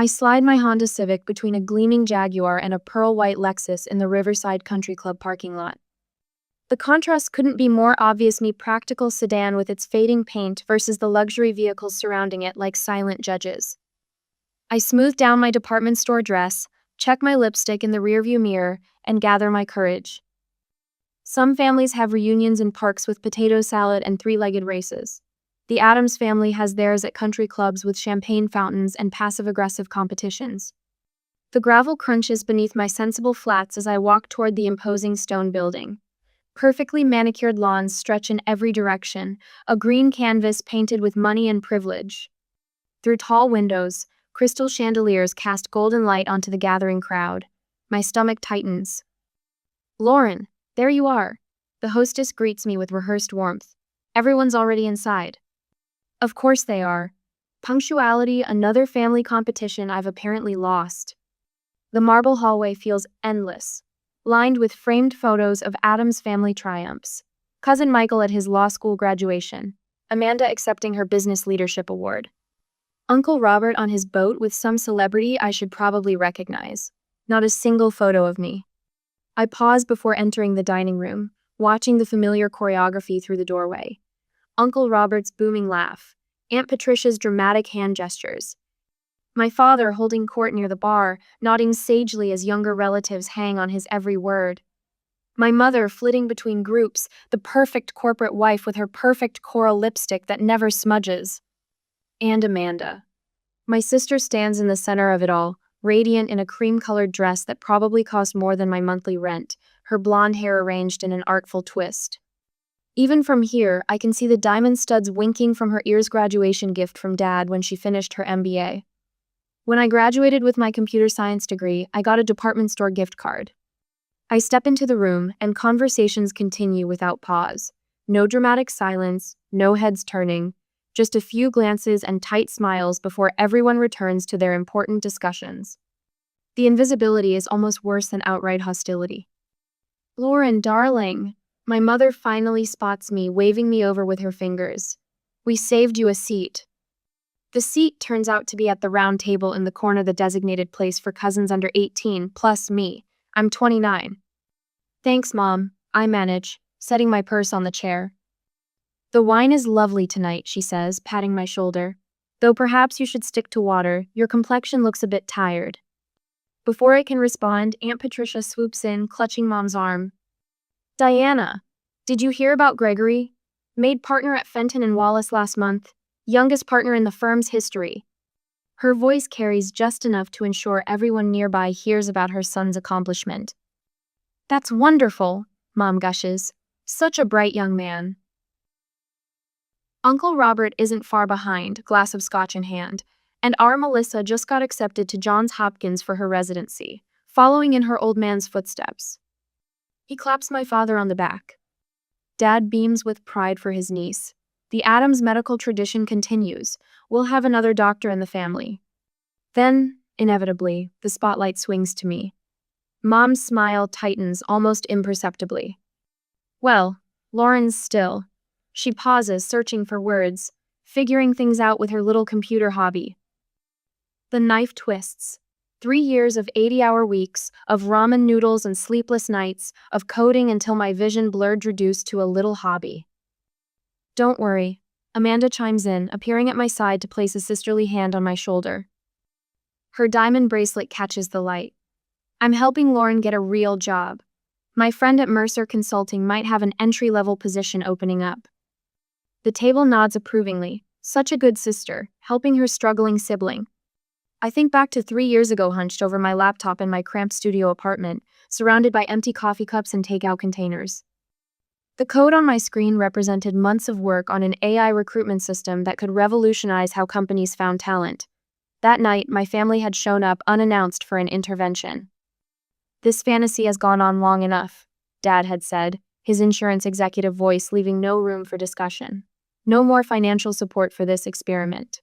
I slide my Honda Civic between a gleaming Jaguar and a pearl-white Lexus in the Riverside Country Club parking lot. The contrast couldn't be more obvious, me practical sedan with its fading paint versus the luxury vehicles surrounding it like silent judges. I smooth down my department store dress, check my lipstick in the rearview mirror, and gather my courage. Some families have reunions in parks with potato salad and three-legged races. The Addams family has theirs at country clubs with champagne fountains and passive-aggressive competitions. The gravel crunches beneath my sensible flats as I walk toward the imposing stone building. Perfectly manicured lawns stretch in every direction, a green canvas painted with money and privilege. Through tall windows, crystal chandeliers cast golden light onto the gathering crowd. My stomach tightens. "Lauren, there you are." The hostess greets me with rehearsed warmth. "Everyone's already inside." Of course they are. Punctuality, another family competition I've apparently lost. The marble hallway feels endless, lined with framed photos of Adam's family triumphs. Cousin Michael at his law school graduation, Amanda accepting her business leadership award, Uncle Robert on his boat with some celebrity I should probably recognize. Not a single photo of me. I pause before entering the dining room, watching the familiar choreography through the doorway. Uncle Robert's booming laugh, Aunt Patricia's dramatic hand gestures. My father holding court near the bar, nodding sagely as younger relatives hang on his every word. My mother flitting between groups, the perfect corporate wife with her perfect coral lipstick that never smudges. And Amanda. My sister stands in the center of it all, radiant in a cream-colored dress that probably cost more than my monthly rent, her blonde hair arranged in an artful twist. Even from here, I can see the diamond studs winking from her ear's graduation gift from Dad when she finished her MBA. When I graduated with my computer science degree, I got a department store gift card. I step into the room, and conversations continue without pause. No dramatic silence, no heads turning, just a few glances and tight smiles before everyone returns to their important discussions. The invisibility is almost worse than outright hostility. "Lauren, darling." My mother finally spots me, waving me over with her fingers. "We saved you a seat." The seat turns out to be at the round table in the corner, the designated place for cousins under 18, plus me. I'm 29. "Thanks, Mom," I manage, setting my purse on the chair. "The wine is lovely tonight," she says, patting my shoulder. "Though perhaps you should stick to water, your complexion looks a bit tired." Before I can respond, Aunt Patricia swoops in, clutching Mom's arm. "Diana, did you hear about Gregory? Made partner at Fenton and Wallace last month. Youngest partner in the firm's history." Her voice carries just enough to ensure everyone nearby hears about her son's accomplishment. "That's wonderful," Mom gushes. "Such a bright young man." Uncle Robert isn't far behind, glass of scotch in hand, and our Melissa just got accepted to Johns Hopkins for her residency, following in her old man's footsteps. He claps my father on the back. Dad beams with pride for his niece. The Addams medical tradition continues. We'll have another doctor in the family. Then, inevitably, the spotlight swings to me. Mom's smile tightens almost imperceptibly. "Well, Lauren's still." She pauses, searching for words, figuring things out with her little computer hobby. The knife twists. 3 years of 80-hour weeks, of ramen noodles and sleepless nights, of coding until my vision blurred, reduced to a little hobby. "Don't worry," Amanda chimes in, appearing at my side to place a sisterly hand on my shoulder. Her diamond bracelet catches the light. "I'm helping Lauren get a real job. My friend at Mercer Consulting might have an entry-level position opening up." The table nods approvingly. Such a good sister, helping her struggling sibling. I think back to 3 years ago, hunched over my laptop in my cramped studio apartment, surrounded by empty coffee cups and takeout containers. The code on my screen represented months of work on an AI recruitment system that could revolutionize how companies found talent. That night, my family had shown up unannounced for an intervention. "This fantasy has gone on long enough," Dad had said, his insurance executive voice leaving no room for discussion. "No more financial support for this experiment."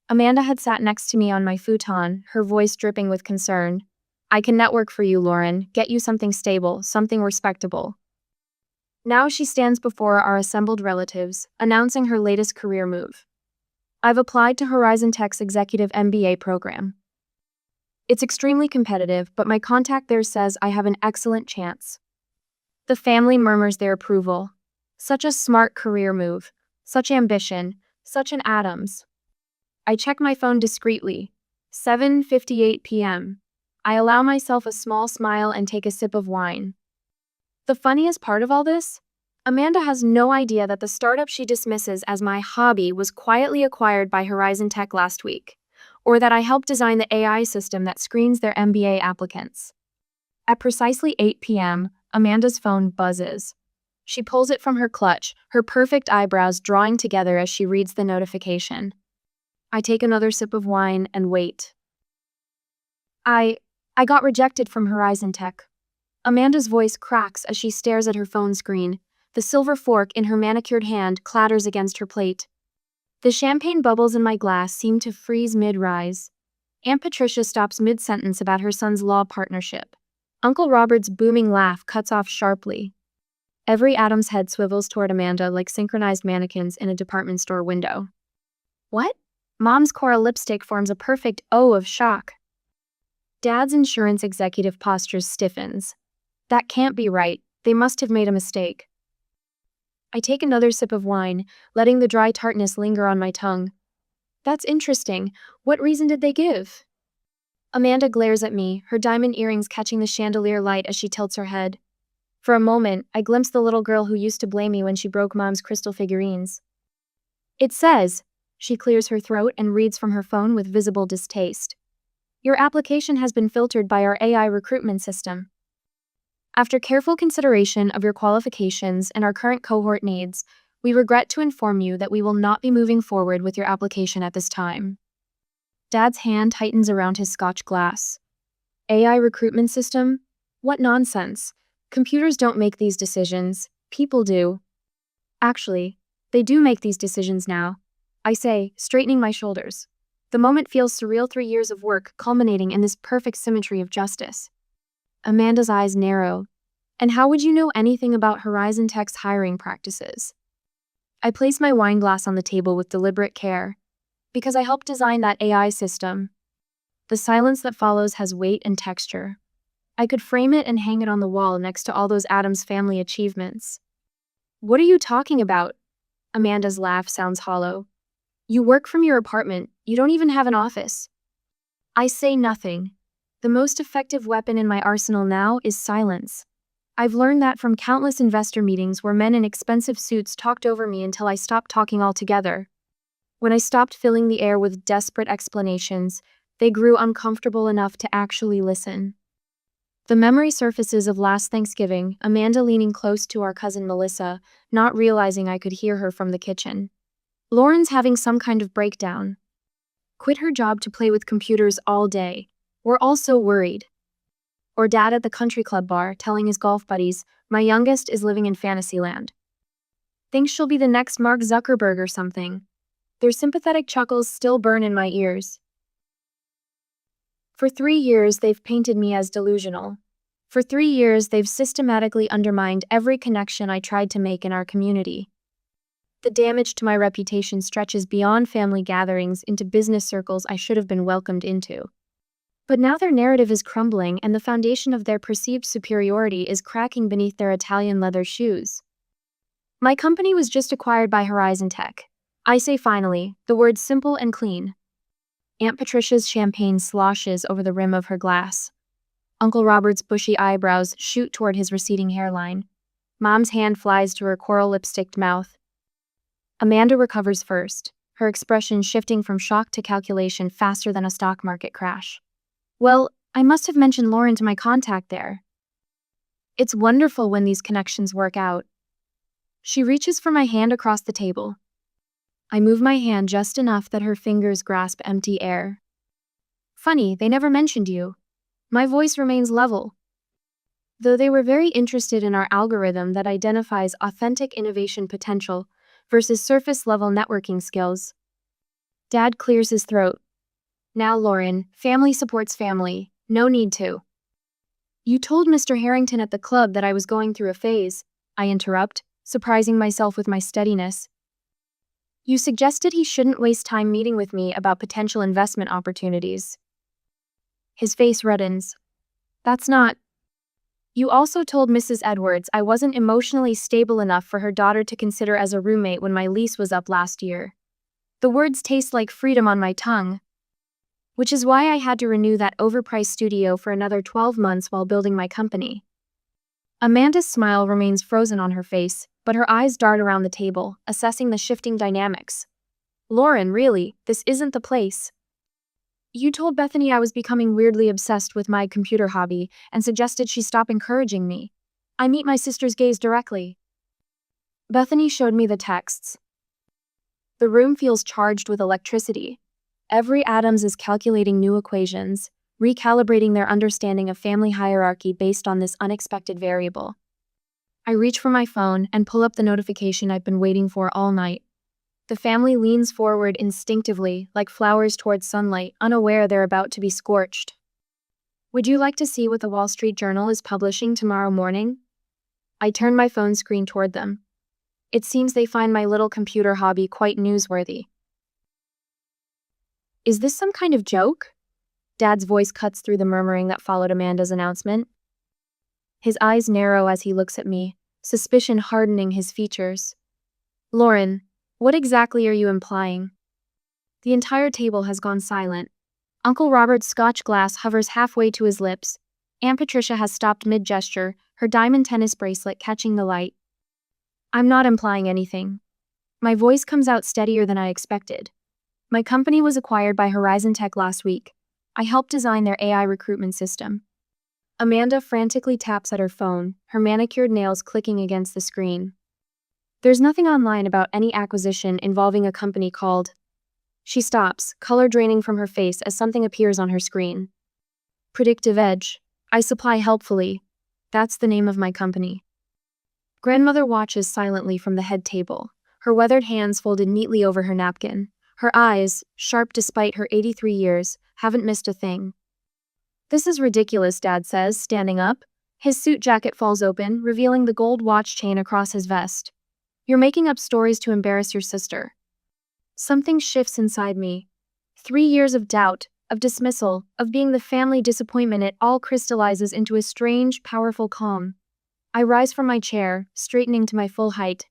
Amanda had sat next to me on my futon, her voice dripping with concern. "I can network for you, Lauren, get you something stable, something respectable." Now she stands before our assembled relatives, announcing her latest career move. "I've applied to Horizon Tech's executive MBA program. It's extremely competitive, but my contact there says I have an excellent chance. The family murmurs their approval. Such a smart career move. Such ambition. Such an Adams. I check my phone discreetly. 7:58 p.m. I allow myself a small smile and take a sip of wine. The funniest part of all this? Amanda has no idea that the startup she dismisses as my hobby was quietly acquired by Horizon Tech last week, or that I helped design the AI system that screens their MBA applicants. At precisely 8 p.m., Amanda's phone buzzes. She pulls it from her clutch, her perfect eyebrows drawing together as she reads the notification. I take another sip of wine and wait. I got rejected from Horizon Tech. Amanda's voice cracks as she stares at her phone screen. The silver fork in her manicured hand clatters against her plate. The champagne bubbles in my glass seem to freeze mid-rise. Aunt Patricia stops mid-sentence about her son's law partnership. Uncle Robert's booming laugh cuts off sharply. Every Adam's head swivels toward Amanda like synchronized mannequins in a department store window. What? Mom's coral lipstick forms a perfect O of shock. Dad's insurance executive posture stiffens. That can't be right. They must have made a mistake. I take another sip of wine, letting the dry tartness linger on my tongue. That's interesting. What reason did they give? Amanda glares at me, her diamond earrings catching the chandelier light as she tilts her head. For a moment, I glimpse the little girl who used to blame me when she broke Mom's crystal figurines. It says, she clears her throat and reads from her phone with visible distaste. Your application has been filtered by our AI recruitment system. After careful consideration of your qualifications and our current cohort needs, we regret to inform you that we will not be moving forward with your application at this time. Dad's hand tightens around his Scotch glass. AI recruitment system? What nonsense. Computers don't make these decisions. People do. Actually, they do make these decisions now. I say, straightening my shoulders. The moment feels surreal. 3 years of work culminating in this perfect symmetry of justice. Amanda's eyes narrow. And how would you know anything about Horizon Tech's hiring practices? I place my wine glass on the table with deliberate care. Because I helped design that AI system. The silence that follows has weight and texture. I could frame it and hang it on the wall next to all those Addams family achievements. What are you talking about? Amanda's laugh sounds hollow. You work from your apartment. You don't even have an office. I say nothing. The most effective weapon in my arsenal now is silence. I've learned that from countless investor meetings where men in expensive suits talked over me until I stopped talking altogether. When I stopped filling the air with desperate explanations, they grew uncomfortable enough to actually listen. The memory surfaces of last Thanksgiving, Amanda leaning close to our cousin Melissa, not realizing I could hear her from the kitchen. Lauren's having some kind of breakdown. Quit her job to play with computers all day. We're all so worried. Or Dad at the country club bar telling his golf buddies, my youngest is living in Fantasyland. Thinks she'll be the next Mark Zuckerberg or something. Their sympathetic chuckles still burn in my ears. For 3 years, they've painted me as delusional. For 3 years, they've systematically undermined every connection I tried to make in our community. The damage to my reputation stretches beyond family gatherings into business circles I should have been welcomed into. But now their narrative is crumbling and the foundation of their perceived superiority is cracking beneath their Italian leather shoes. My company was just acquired by Horizon Tech. I say finally, the words simple and clean. Aunt Patricia's champagne sloshes over the rim of her glass. Uncle Robert's bushy eyebrows shoot toward his receding hairline. Mom's hand flies to her coral lipsticked mouth. Amanda recovers first, her expression shifting from shock to calculation faster than a stock market crash. Well, I must have mentioned Lauren to my contact there. It's wonderful when these connections work out. She reaches for my hand across the table. I move my hand just enough that her fingers grasp empty air. Funny, they never mentioned you. My voice remains level. Though they were very interested in our algorithm that identifies authentic innovation potential versus surface-level networking skills. Dad clears his throat. Now, Lauren, family supports family. No need to. You told Mr. Harrington at the club that I was going through a phase, I interrupt, surprising myself with my steadiness. You suggested he shouldn't waste time meeting with me about potential investment opportunities. His face reddens. That's not. You also told Mrs. Edwards I wasn't emotionally stable enough for her daughter to consider as a roommate when my lease was up last year. The words taste like freedom on my tongue. Which is why I had to renew that overpriced studio for another 12 months while building my company. Amanda's smile remains frozen on her face, but her eyes dart around the table, assessing the shifting dynamics. Lauren, really, this isn't the place. You told Bethany I was becoming weirdly obsessed with my computer hobby and suggested she stop encouraging me. I meet my sister's gaze directly. Bethany showed me the texts. The room feels charged with electricity. Every atom is calculating new equations, recalibrating their understanding of family hierarchy based on this unexpected variable. I reach for my phone and pull up the notification I've been waiting for all night. The family leans forward instinctively, like flowers towards sunlight, unaware they're about to be scorched. Would you like to see what the Wall Street Journal is publishing tomorrow morning? I turn my phone screen toward them. It seems they find my little computer hobby quite newsworthy. Is this some kind of joke? Dad's voice cuts through the murmuring that followed Amanda's announcement. His eyes narrow as he looks at me, suspicion hardening his features. Lauren, what exactly are you implying? The entire table has gone silent. Uncle Robert's Scotch glass hovers halfway to his lips. Aunt Patricia has stopped mid-gesture, her diamond tennis bracelet catching the light. I'm not implying anything. My voice comes out steadier than I expected. My company was acquired by Horizon Tech last week. I helped design their AI recruitment system. Amanda frantically taps at her phone, her manicured nails clicking against the screen. There's nothing online about any acquisition involving a company called. She stops, color draining from her face as something appears on her screen. Predictive Edge. I supply helpfully. That's the name of my company. Grandmother watches silently from the head table, her weathered hands folded neatly over her napkin. Her eyes, sharp despite her 83 years, haven't missed a thing. This is ridiculous, Dad says, standing up. His suit jacket falls open, revealing the gold watch chain across his vest. You're making up stories to embarrass your sister. Something shifts inside me. 3 years of doubt, of dismissal, of being the family disappointment, it all crystallizes into a strange, powerful calm. I rise from my chair, straightening to my full height.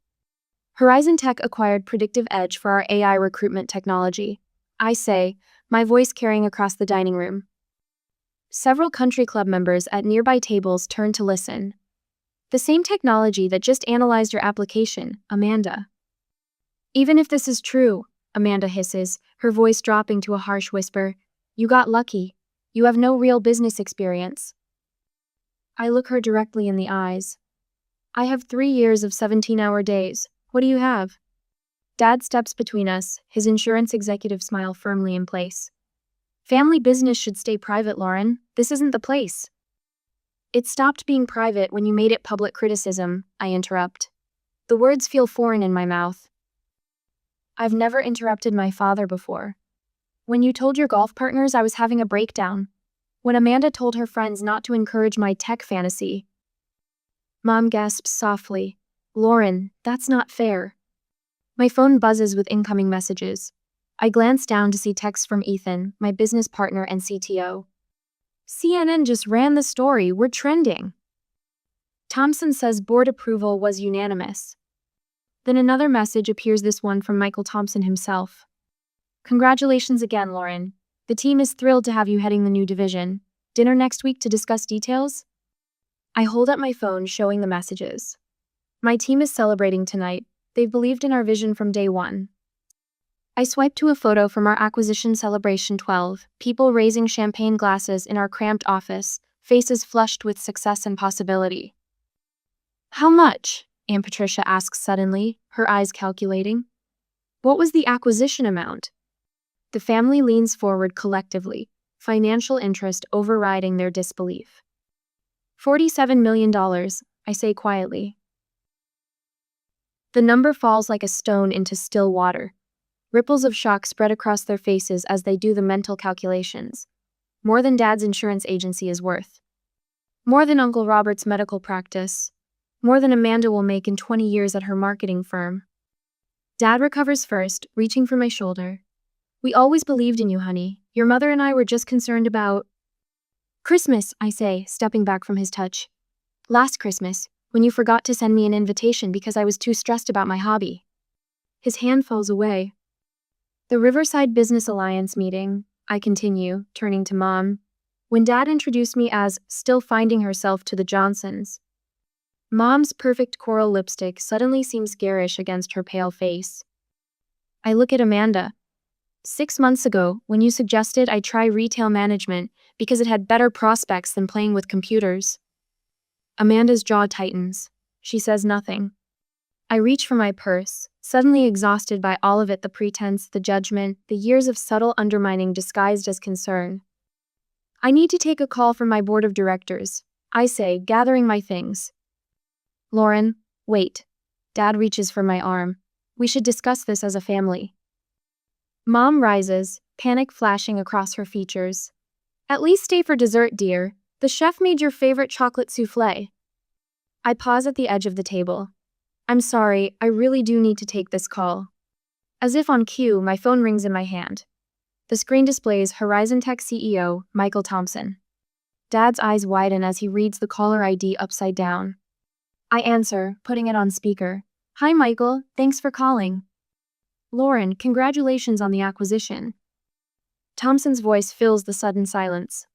Horizon Tech acquired Predictive Edge for our AI recruitment technology. I say, my voice carrying across the dining room. Several country club members at nearby tables turn to listen. The same technology that just analyzed your application, Amanda. Even if this is true, Amanda hisses, her voice dropping to a harsh whisper, you got lucky. You have no real business experience. I look her directly in the eyes. I have 3 years of 17-hour days. What do you have? Dad steps between us, his insurance executive smile firmly in place. Family business should stay private, Lauren. This isn't the place. It stopped being private when you made it public criticism, I interrupt. The words feel foreign in my mouth. I've never interrupted my father before. When you told your golf partners I was having a breakdown. When Amanda told her friends not to encourage my tech fantasy. Mom gasps softly. Lauren, that's not fair. My phone buzzes with incoming messages. I glance down to see texts from Ethan, my business partner and CTO. CNN just ran the story, we're trending. Thompson says board approval was unanimous. Then another message appears, this one from Michael Thompson himself. Congratulations again, Lauren. The team is thrilled to have you heading the new division. Dinner next week to discuss details? I hold up my phone, showing the messages. My team is celebrating tonight. They've believed in our vision from day one. I swipe to a photo from our acquisition celebration 12, people raising champagne glasses in our cramped office, faces flushed with success and possibility. How much? Aunt Patricia asks suddenly, her eyes calculating. What was the acquisition amount? The family leans forward collectively, financial interest overriding their disbelief. $47 million, I say quietly. The number falls like a stone into still water. Ripples of shock spread across their faces as they do the mental calculations. More than Dad's insurance agency is worth. More than Uncle Robert's medical practice. More than Amanda will make in 20 years at her marketing firm. Dad recovers first, reaching for my shoulder. We always believed in you, honey. Your mother and I were just concerned about. Christmas, I say, stepping back from his touch. Last Christmas, when you forgot to send me an invitation because I was too stressed about my hobby. His hand falls away. The Riverside Business Alliance meeting, I continue, turning to Mom, when Dad introduced me as still finding herself to the Johnsons. Mom's perfect coral lipstick suddenly seems garish against her pale face. I look at Amanda. 6 months ago, when you suggested I try retail management because it had better prospects than playing with computers. Amanda's jaw tightens. She says nothing. I reach for my purse, suddenly exhausted by all of it, the pretense, the judgment, the years of subtle undermining disguised as concern. I need to take a call from my board of directors, I say, gathering my things. Lauren, wait. Dad reaches for my arm. We should discuss this as a family. Mom rises, panic flashing across her features. At least stay for dessert, dear. The chef made your favorite chocolate souffle. I pause at the edge of the table. I'm sorry, I really do need to take this call. As if on cue, my phone rings in my hand. The screen displays Horizon Tech CEO, Michael Thompson. Dad's eyes widen as he reads the caller ID upside down. I answer, putting it on speaker. Hi, Michael, thanks for calling. Lauren, congratulations on the acquisition. Thompson's voice fills the sudden silence.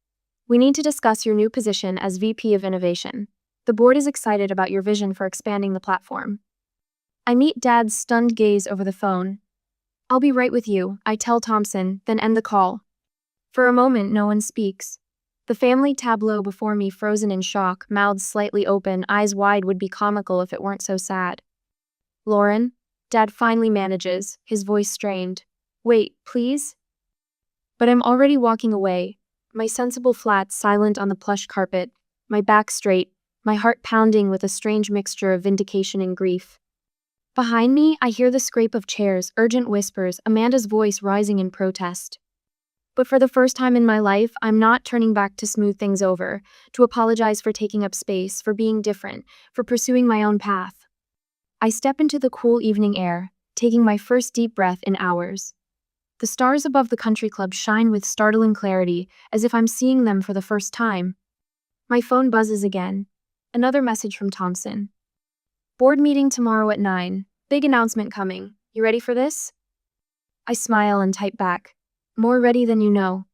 We need to discuss your new position as VP of Innovation. The board is excited about your vision for expanding the platform. I meet Dad's stunned gaze over the phone. I'll be right with you, I tell Thompson, then end the call. For a moment, no one speaks. The family tableau before me frozen in shock, mouths slightly open, eyes wide would be comical if it weren't so sad. Lauren? Dad finally manages, his voice strained. Wait, please? But I'm already walking away, my sensible flat silent on the plush carpet, my back straight, my heart pounding with a strange mixture of vindication and grief. Behind me, I hear the scrape of chairs, urgent whispers, Amanda's voice rising in protest. But for the first time in my life, I'm not turning back to smooth things over, to apologize for taking up space, for being different, for pursuing my own path. I step into the cool evening air, taking my first deep breath in hours. The stars above the country club shine with startling clarity, as if I'm seeing them for the first time. My phone buzzes again. Another message from Thompson. Board meeting tomorrow at 9. Big announcement coming. You ready for this? I smile and type back. More ready than you know.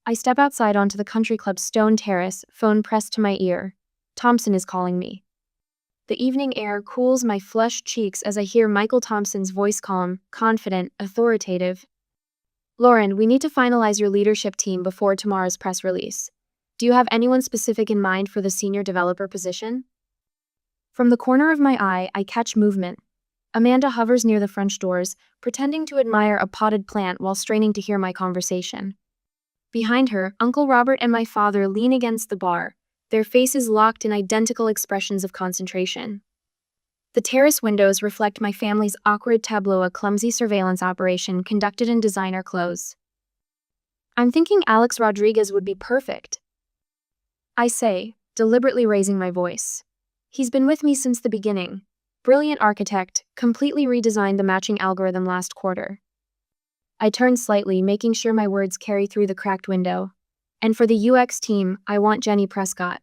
I step outside onto the country club's stone terrace, phone pressed to my ear. Thompson is calling me. The evening air cools my flushed cheeks as I hear Michael Thompson's voice calm, confident, authoritative. Lauren, we need to finalize your leadership team before tomorrow's press release. Do you have anyone specific in mind for the senior developer position? From the corner of my eye, I catch movement. Amanda hovers near the French doors, pretending to admire a potted plant while straining to hear my conversation. Behind her, Uncle Robert and my father lean against the bar, their faces locked in identical expressions of concentration. The terrace windows reflect my family's awkward tableau, a clumsy surveillance operation conducted in designer clothes. I'm thinking Alex Rodriguez would be perfect. I say, deliberately raising my voice. He's been with me since the beginning. Brilliant architect, completely redesigned the matching algorithm last quarter. I turn slightly, making sure my words carry through the cracked window. And for the UX team, I want Jenny Prescott.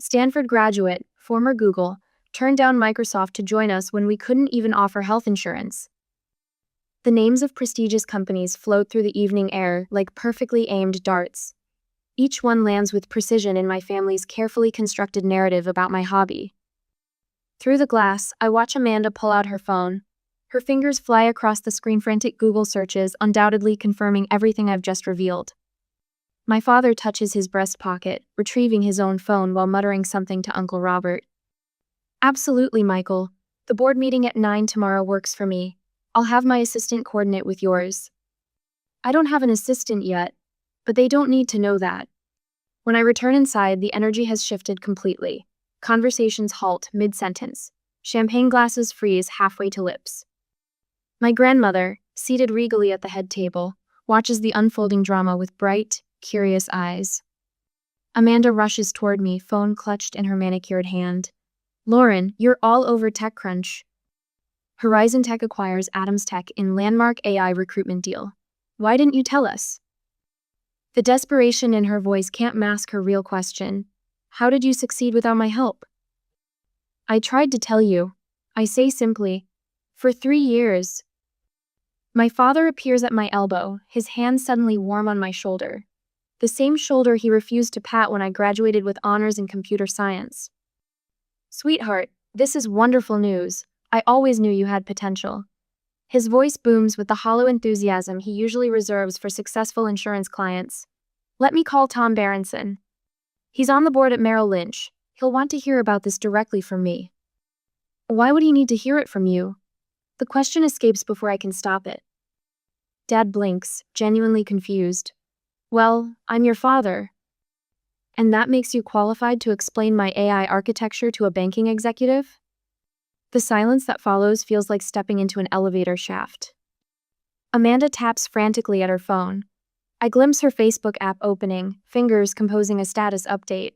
Stanford graduate, former Google, turned down Microsoft to join us when we couldn't even offer health insurance. The names of prestigious companies float through the evening air like perfectly aimed darts. Each one lands with precision in my family's carefully constructed narrative about my hobby. Through the glass, I watch Amanda pull out her phone. Her fingers fly across the screen, frantic Google searches, undoubtedly confirming everything I've just revealed. My father touches his breast pocket, retrieving his own phone while muttering something to Uncle Robert. Absolutely, Michael. The board meeting at 9 tomorrow works for me. I'll have my assistant coordinate with yours. I don't have an assistant yet, but they don't need to know that. When I return inside, the energy has shifted completely. Conversations halt mid-sentence. Champagne glasses freeze halfway to lips. My grandmother, seated regally at the head table, watches the unfolding drama with bright, curious eyes. Amanda rushes toward me, phone clutched in her manicured hand. Lauren, you're all over TechCrunch. Horizon Tech acquires Adams Tech in landmark AI recruitment deal. Why didn't you tell us? The desperation in her voice can't mask her real question. How did you succeed without my help? I tried to tell you. I say simply. For 3 years. My father appears at my elbow, his hand suddenly warm on my shoulder. The same shoulder he refused to pat when I graduated with honors in computer science. Sweetheart, this is wonderful news. I always knew you had potential. His voice booms with the hollow enthusiasm he usually reserves for successful insurance clients. Let me call Tom Berenson. He's on the board at Merrill Lynch. He'll want to hear about this directly from me. Why would he need to hear it from you? The question escapes before I can stop it. Dad blinks, genuinely confused. Well, I'm your father. And that makes you qualified to explain my AI architecture to a banking executive? The silence that follows feels like stepping into an elevator shaft. Amanda taps frantically at her phone. I glimpse her Facebook app opening, fingers composing a status update.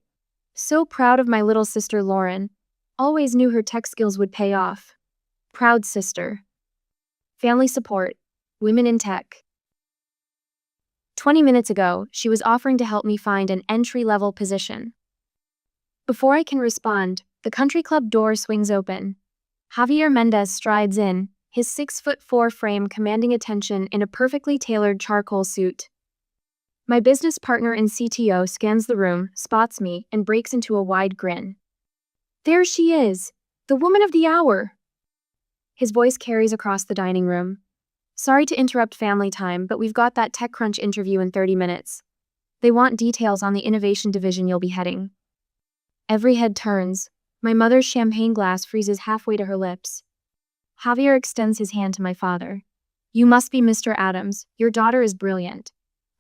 So proud of my little sister Lauren. Always knew her tech skills would pay off. Proud sister. Family support. Women in tech. 20 minutes ago, she was offering to help me find an entry-level position. Before I can respond, the country club door swings open. Javier Mendez strides in, his 6'4" frame commanding attention in a perfectly tailored charcoal suit. My business partner and CTO scans the room, spots me, and breaks into a wide grin. There she is, the woman of the hour. His voice carries across the dining room. Sorry to interrupt family time, but we've got that TechCrunch interview in 30 minutes. They want details on the innovation division you'll be heading. Every head turns. My mother's champagne glass freezes halfway to her lips. Javier extends his hand to my father. You must be Mr. Adams. Your daughter is brilliant.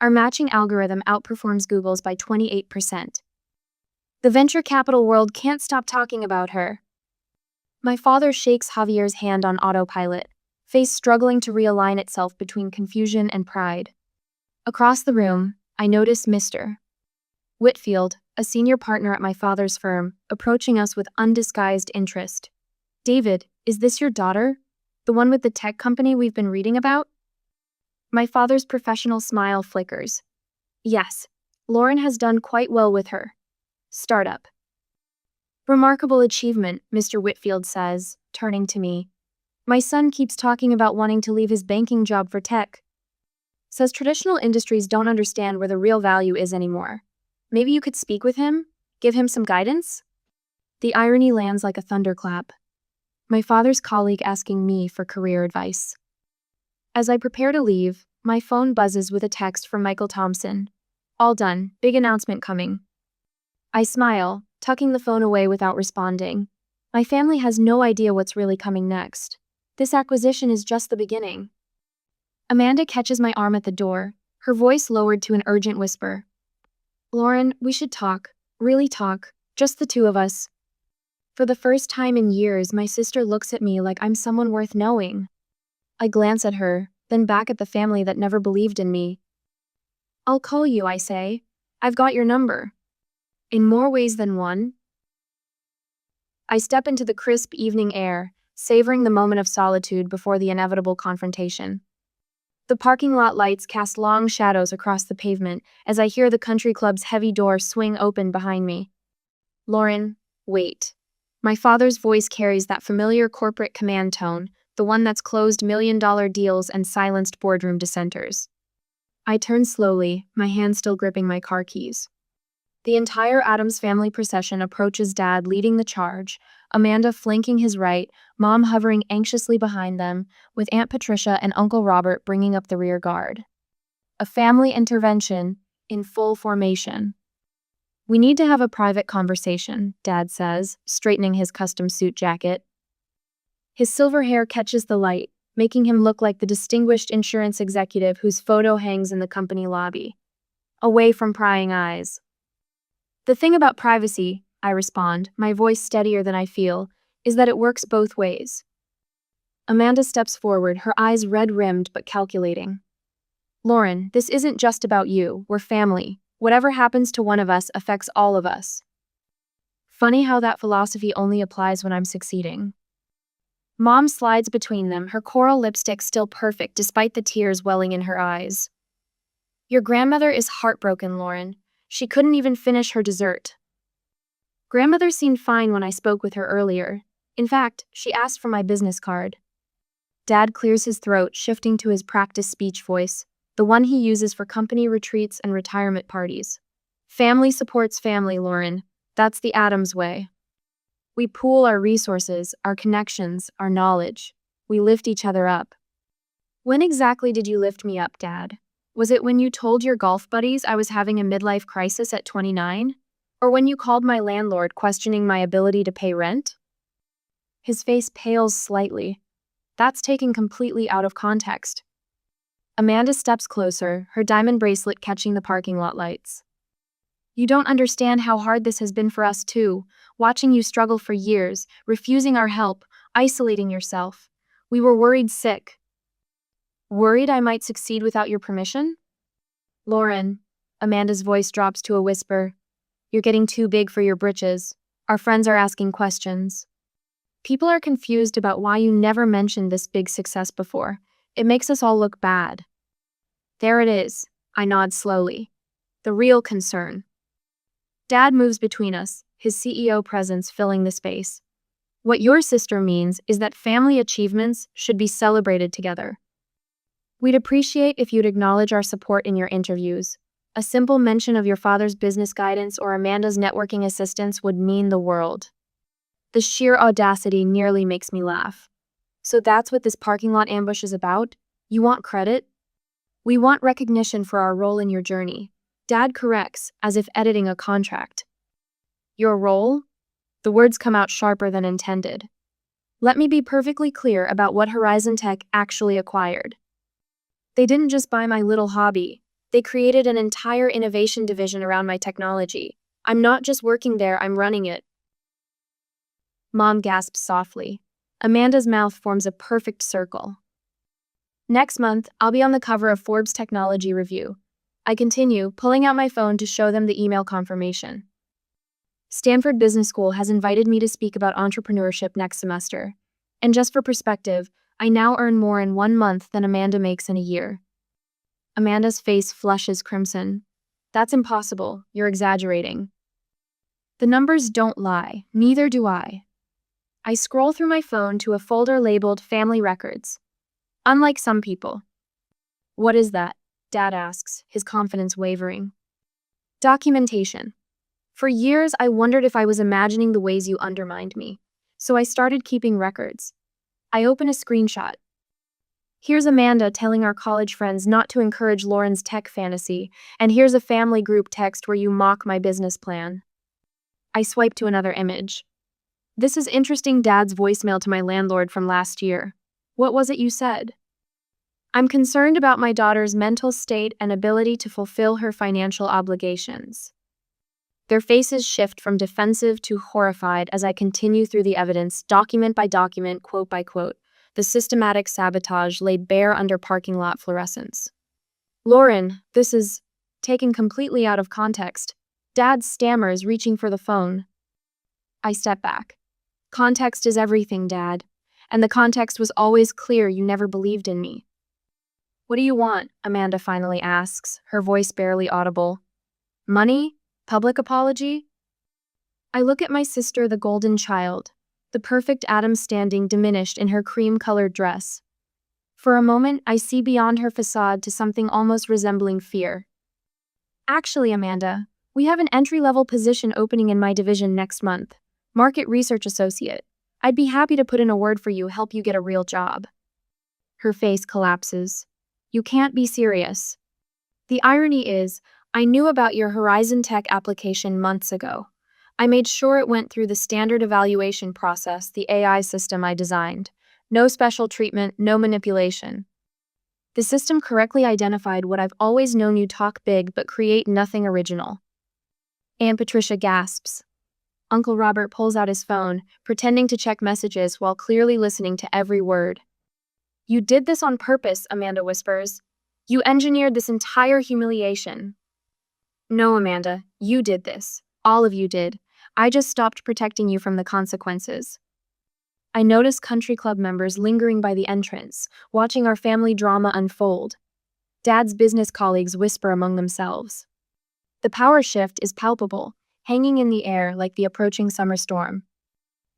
Our matching algorithm outperforms Google's by 28%. The venture capital world can't stop talking about her. My father shakes Javier's hand on autopilot, face struggling to realign itself between confusion and pride. Across the room, I notice Mr. Whitfield, a senior partner at my father's firm, approaching us with undisguised interest. David, is this your daughter? The one with the tech company we've been reading about? My father's professional smile flickers. Yes, Lauren has done quite well with her startup. Remarkable achievement, Mr. Whitfield says, turning to me. My son keeps talking about wanting to leave his banking job for tech. Says traditional industries don't understand where the real value is anymore. Maybe you could speak with him? Give him some guidance? The irony lands like a thunderclap. My father's colleague asking me for career advice. As I prepare to leave, my phone buzzes with a text from Michael Thompson. All done, big announcement coming. I smile, tucking the phone away without responding. My family has no idea what's really coming next. This acquisition is just the beginning. Amanda catches my arm at the door, her voice lowered to an urgent whisper. Lauren, we should talk. Really talk. Just the two of us. For the first time in years, my sister looks at me like I'm someone worth knowing. I glance at her, then back at the family that never believed in me. I'll call you, I say. I've got your number. In more ways than one. I step into the crisp evening air, savoring the moment of solitude before the inevitable confrontation. The parking lot lights cast long shadows across the pavement as I hear the country club's heavy door swing open behind me. Lauren, wait. My father's voice carries that familiar corporate command tone, the one that's closed million-dollar deals and silenced boardroom dissenters. I turn slowly, my hand still gripping my car keys. The entire Adams family procession approaches Dad leading the charge, Amanda flanking his right, Mom hovering anxiously behind them, with Aunt Patricia and Uncle Robert bringing up the rear guard. A family intervention in full formation. We need to have a private conversation, Dad says, straightening his custom suit jacket. His silver hair catches the light, making him look like the distinguished insurance executive whose photo hangs in the company lobby. Away from prying eyes. The thing about privacy, I respond, my voice steadier than I feel, is that it works both ways. Amanda steps forward, her eyes red-rimmed but calculating. Lauren, this isn't just about you, we're family. Whatever happens to one of us affects all of us. Funny how that philosophy only applies when I'm succeeding. Mom slides between them, her coral lipstick still perfect despite the tears welling in her eyes. Your grandmother is heartbroken, Lauren. She couldn't even finish her dessert. Grandmother seemed fine when I spoke with her earlier. In fact, she asked for my business card. Dad clears his throat, shifting to his practice speech voice, the one he uses for company retreats and retirement parties. Family supports family, Lauren. That's the Adams way. We pool our resources, our connections, our knowledge. We lift each other up. When exactly did you lift me up, Dad? Was it when you told your golf buddies I was having a midlife crisis at 29? Or when you called my landlord questioning my ability to pay rent? His face pales slightly. That's taken completely out of context. Amanda steps closer, her diamond bracelet catching the parking lot lights. You don't understand how hard this has been for us too, watching you struggle for years, refusing our help, isolating yourself. We were worried sick. Worried I might succeed without your permission? Lauren, Amanda's voice drops to a whisper. You're getting too big for your britches. Our friends are asking questions. People are confused about why you never mentioned this big success before. It makes us all look bad. There it is, I nod slowly. The real concern. Dad moves between us, his CEO presence filling the space. What your sister means is that family achievements should be celebrated together. We'd appreciate if you'd acknowledge our support in your interviews. A simple mention of your father's business guidance or Amanda's networking assistance would mean the world. The sheer audacity nearly makes me laugh. So that's what this parking lot ambush is about? You want credit? We want recognition for our role in your journey. Dad corrects, as if editing a contract. Your role? The words come out sharper than intended. Let me be perfectly clear about what Horizon Tech actually acquired. They didn't just buy my little hobby. They created an entire innovation division around my technology. I'm not just working there, I'm running it. Mom gasps softly. Amanda's mouth forms a perfect circle. Next month, I'll be on the cover of Forbes Technology Review. I continue, pulling out my phone to show them the email confirmation. Stanford Business School has invited me to speak about entrepreneurship next semester. And just for perspective, I now earn more in 1 month than Amanda makes in a year. Amanda's face flushes crimson. That's impossible. You're exaggerating. The numbers don't lie. Neither do I. I scroll through my phone to a folder labeled Family Records. Unlike some people. What is that? Dad asks, his confidence wavering. Documentation. For years, I wondered if I was imagining the ways you undermined me. So I started keeping records. I open a screenshot. Here's Amanda telling our college friends not to encourage Lauren's tech fantasy, and here's a family group text where you mock my business plan. I swipe to another image. This is interesting. Dad's voicemail to my landlord from last year. What was it you said? I'm concerned about my daughter's mental state and ability to fulfill her financial obligations. Their faces shift from defensive to horrified as I continue through the evidence, document by document, quote by quote, the systematic sabotage laid bare under parking lot fluorescents. Lauren, this is taken completely out of context. Dad stammers, reaching for the phone. I step back. Context is everything, Dad. And the context was always clear. You never believed in me. What do you want? Amanda finally asks, her voice barely audible. Money? Public apology? I look at my sister, the golden child, the perfect Adam standing diminished in her cream-colored dress. For a moment, I see beyond her facade to something almost resembling fear. Actually, Amanda, we have an entry-level position opening in my division next month, Market Research Associate. I'd be happy to put in a word for you, help you get a real job. Her face collapses. You can't be serious. The irony is, I knew about your Horizon Tech application months ago. I made sure it went through the standard evaluation process, the AI system I designed. No special treatment, no manipulation. The system correctly identified what I've always known: you talk big but create nothing original. Aunt Patricia gasps. Uncle Robert pulls out his phone, pretending to check messages while clearly listening to every word. You did this on purpose, Amanda whispers. You engineered this entire humiliation. No, Amanda, you did this. All of you did. I just stopped protecting you from the consequences. I notice country club members lingering by the entrance, watching our family drama unfold. Dad's business colleagues whisper among themselves. The power shift is palpable, hanging in the air like the approaching summer storm.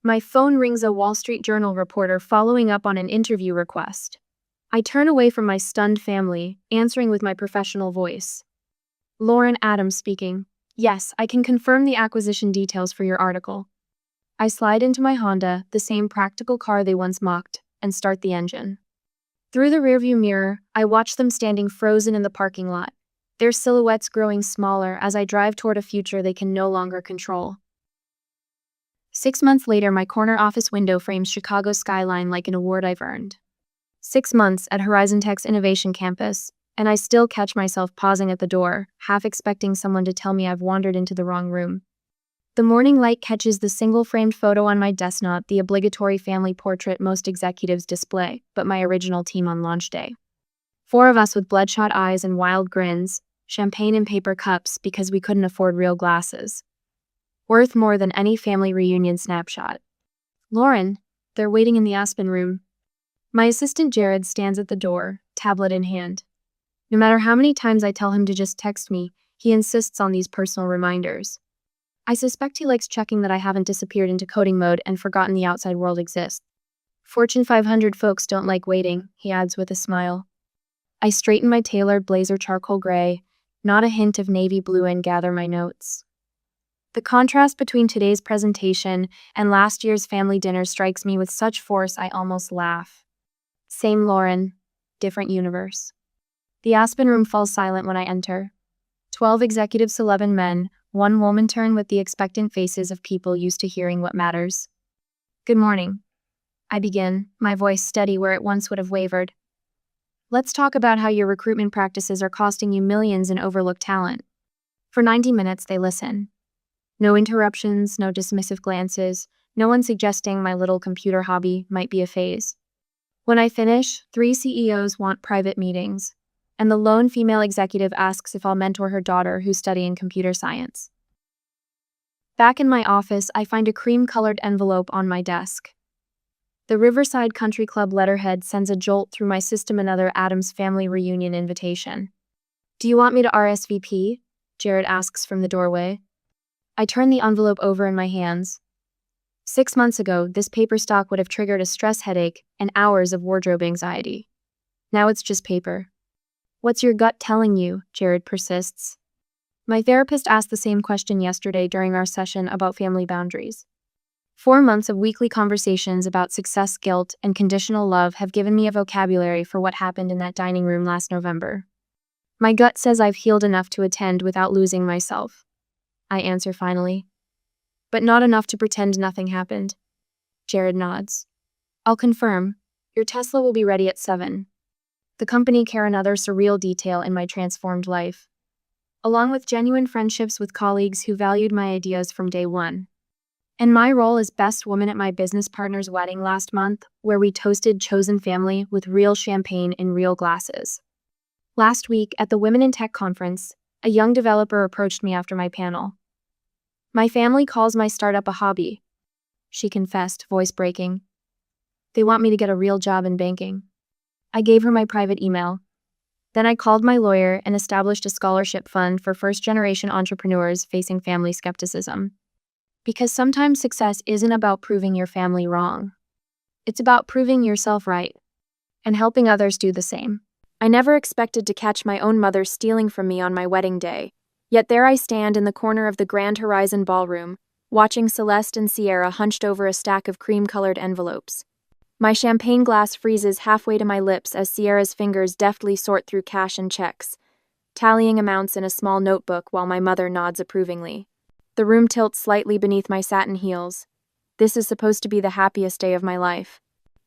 My phone rings, a Wall Street Journal reporter following up on an interview request. I turn away from my stunned family, answering with my professional voice. Lauren Adams speaking. Yes, I can confirm the acquisition details for your article. I slide into my Honda, the same practical car they once mocked, and start the engine. Through the rearview mirror, I watch them standing frozen in the parking lot, their silhouettes growing smaller as I drive toward a future they can no longer control. 6 months later, my corner office window frames Chicago's skyline like an award I've earned. 6 months at Horizon Tech's Innovation Campus, and I still catch myself pausing at the door, half expecting someone to tell me I've wandered into the wrong room. The morning light catches the single-framed photo on my desk, not the obligatory family portrait most executives display, but my original team on launch day. 4 of us with bloodshot eyes and wild grins, champagne in paper cups because we couldn't afford real glasses. Worth more than any family reunion snapshot. Lauren, they're waiting in the Aspen room. My assistant Jared stands at the door, tablet in hand. No matter how many times I tell him to just text me, he insists on these personal reminders. I suspect he likes checking that I haven't disappeared into coding mode and forgotten the outside world exists. Fortune 500 folks don't like waiting, he adds with a smile. I straighten my tailored blazer charcoal gray, not a hint of navy blue, and gather my notes. The contrast between today's presentation and last year's family dinner strikes me with such force I almost laugh. Same Lauren, different universe. The Aspen room falls silent when I enter. 12 executives, 11 men, 1 woman turn with the expectant faces of people used to hearing what matters. Good morning. I begin, my voice steady where it once would have wavered. Let's talk about how your recruitment practices are costing you millions in overlooked talent. For 90 minutes, they listen. No interruptions, no dismissive glances, no one suggesting my little computer hobby might be a phase. When I finish, 3 CEOs want private meetings, and the lone female executive asks if I'll mentor her daughter who's studying computer science. Back in my office, I find a cream-colored envelope on my desk. The Riverside Country Club letterhead sends a jolt through my system, another Adams family reunion invitation. Do you want me to RSVP? Jared asks from the doorway. I turn the envelope over in my hands. 6 months ago, this paper stock would have triggered a stress headache and hours of wardrobe anxiety. Now it's just paper. What's your gut telling you? Jared persists. My therapist asked the same question yesterday during our session about family boundaries. 4 months of weekly conversations about success, guilt, and conditional love have given me a vocabulary for what happened in that dining room last November. My gut says I've healed enough to attend without losing myself. I answer finally. But not enough to pretend nothing happened. Jared nods. I'll confirm. Your Tesla will be ready at 7. The company care, another surreal detail in my transformed life. Along with genuine friendships with colleagues who valued my ideas from day one. And my role as best woman at my business partner's wedding last month, where we toasted chosen family with real champagne in real glasses. Last week, at the Women in Tech conference, a young developer approached me after my panel. My family calls my startup a hobby, she confessed, voice breaking. They want me to get a real job in banking. I gave her my private email. Then I called my lawyer and established a scholarship fund for first-generation entrepreneurs facing family skepticism. Because sometimes success isn't about proving your family wrong. It's about proving yourself right and helping others do the same. I never expected to catch my own mother stealing from me on my wedding day. Yet there I stand in the corner of the Grand Horizon ballroom, watching Celeste and Sierra hunched over a stack of cream-colored envelopes. My champagne glass freezes halfway to my lips as Sierra's fingers deftly sort through cash and checks, tallying amounts in a small notebook while my mother nods approvingly. The room tilts slightly beneath my satin heels. This is supposed to be the happiest day of my life.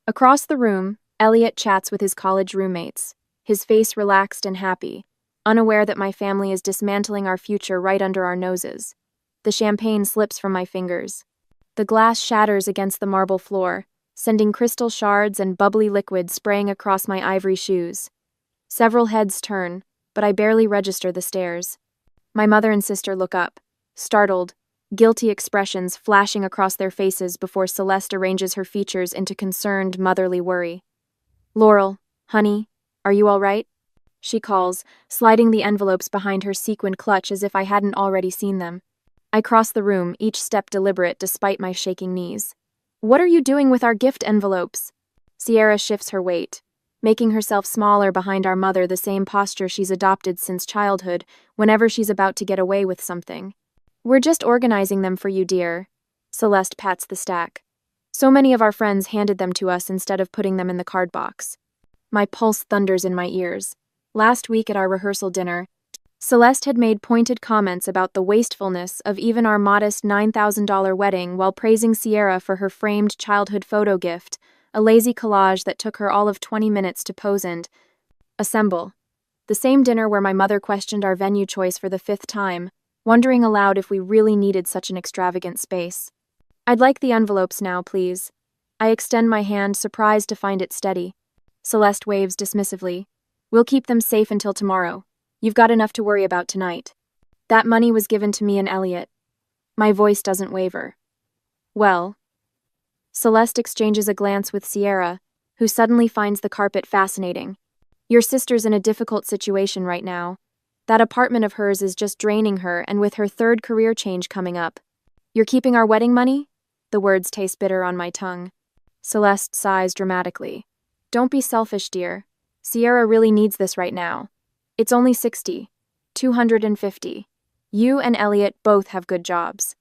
Across the room, Elliot chats with his college roommates, his face relaxed and happy, unaware that my family is dismantling our future right under our noses. The champagne slips from my fingers. The glass shatters against the marble floor, sending crystal shards and bubbly liquid spraying across my ivory shoes. Several heads turn, but I barely register the stares. My mother and sister look up, startled, guilty expressions flashing across their faces before Celeste arranges her features into concerned, motherly worry. Laurel, honey, are you all right? she calls, sliding the envelopes behind her sequined clutch as if I hadn't already seen them. I cross the room, each step deliberate despite my shaking knees. What are you doing with our gift envelopes? Sierra shifts her weight, making herself smaller behind our mother, the same posture she's adopted since childhood whenever she's about to get away with something. We're just organizing them for you, dear. Celeste pats the stack. So many of our friends handed them to us instead of putting them in the card box. My pulse thunders in my ears. Last week at our rehearsal dinner, Celeste had made pointed comments about the wastefulness of even our modest $9,000 wedding while praising Sierra for her framed childhood photo gift, a lazy collage that took her all of 20 minutes to pose and assemble. The same dinner where my mother questioned our venue choice for the 5th time, wondering aloud if we really needed such an extravagant space. I'd like the envelopes now, please. I extend my hand, surprised to find it steady. Celeste waves dismissively. We'll keep them safe until tomorrow. You've got enough to worry about tonight. That money was given to me and Elliot. My voice doesn't waver. Well. Celeste exchanges a glance with Sierra, who suddenly finds the carpet fascinating. Your sister's in a difficult situation right now. That apartment of hers is just draining her, and with her 3rd career change coming up. You're keeping our wedding money? The words taste bitter on my tongue. Celeste sighs dramatically. Don't be selfish, dear. Sierra really needs this right now. It's only 60. 250. You and Elliot both have good jobs.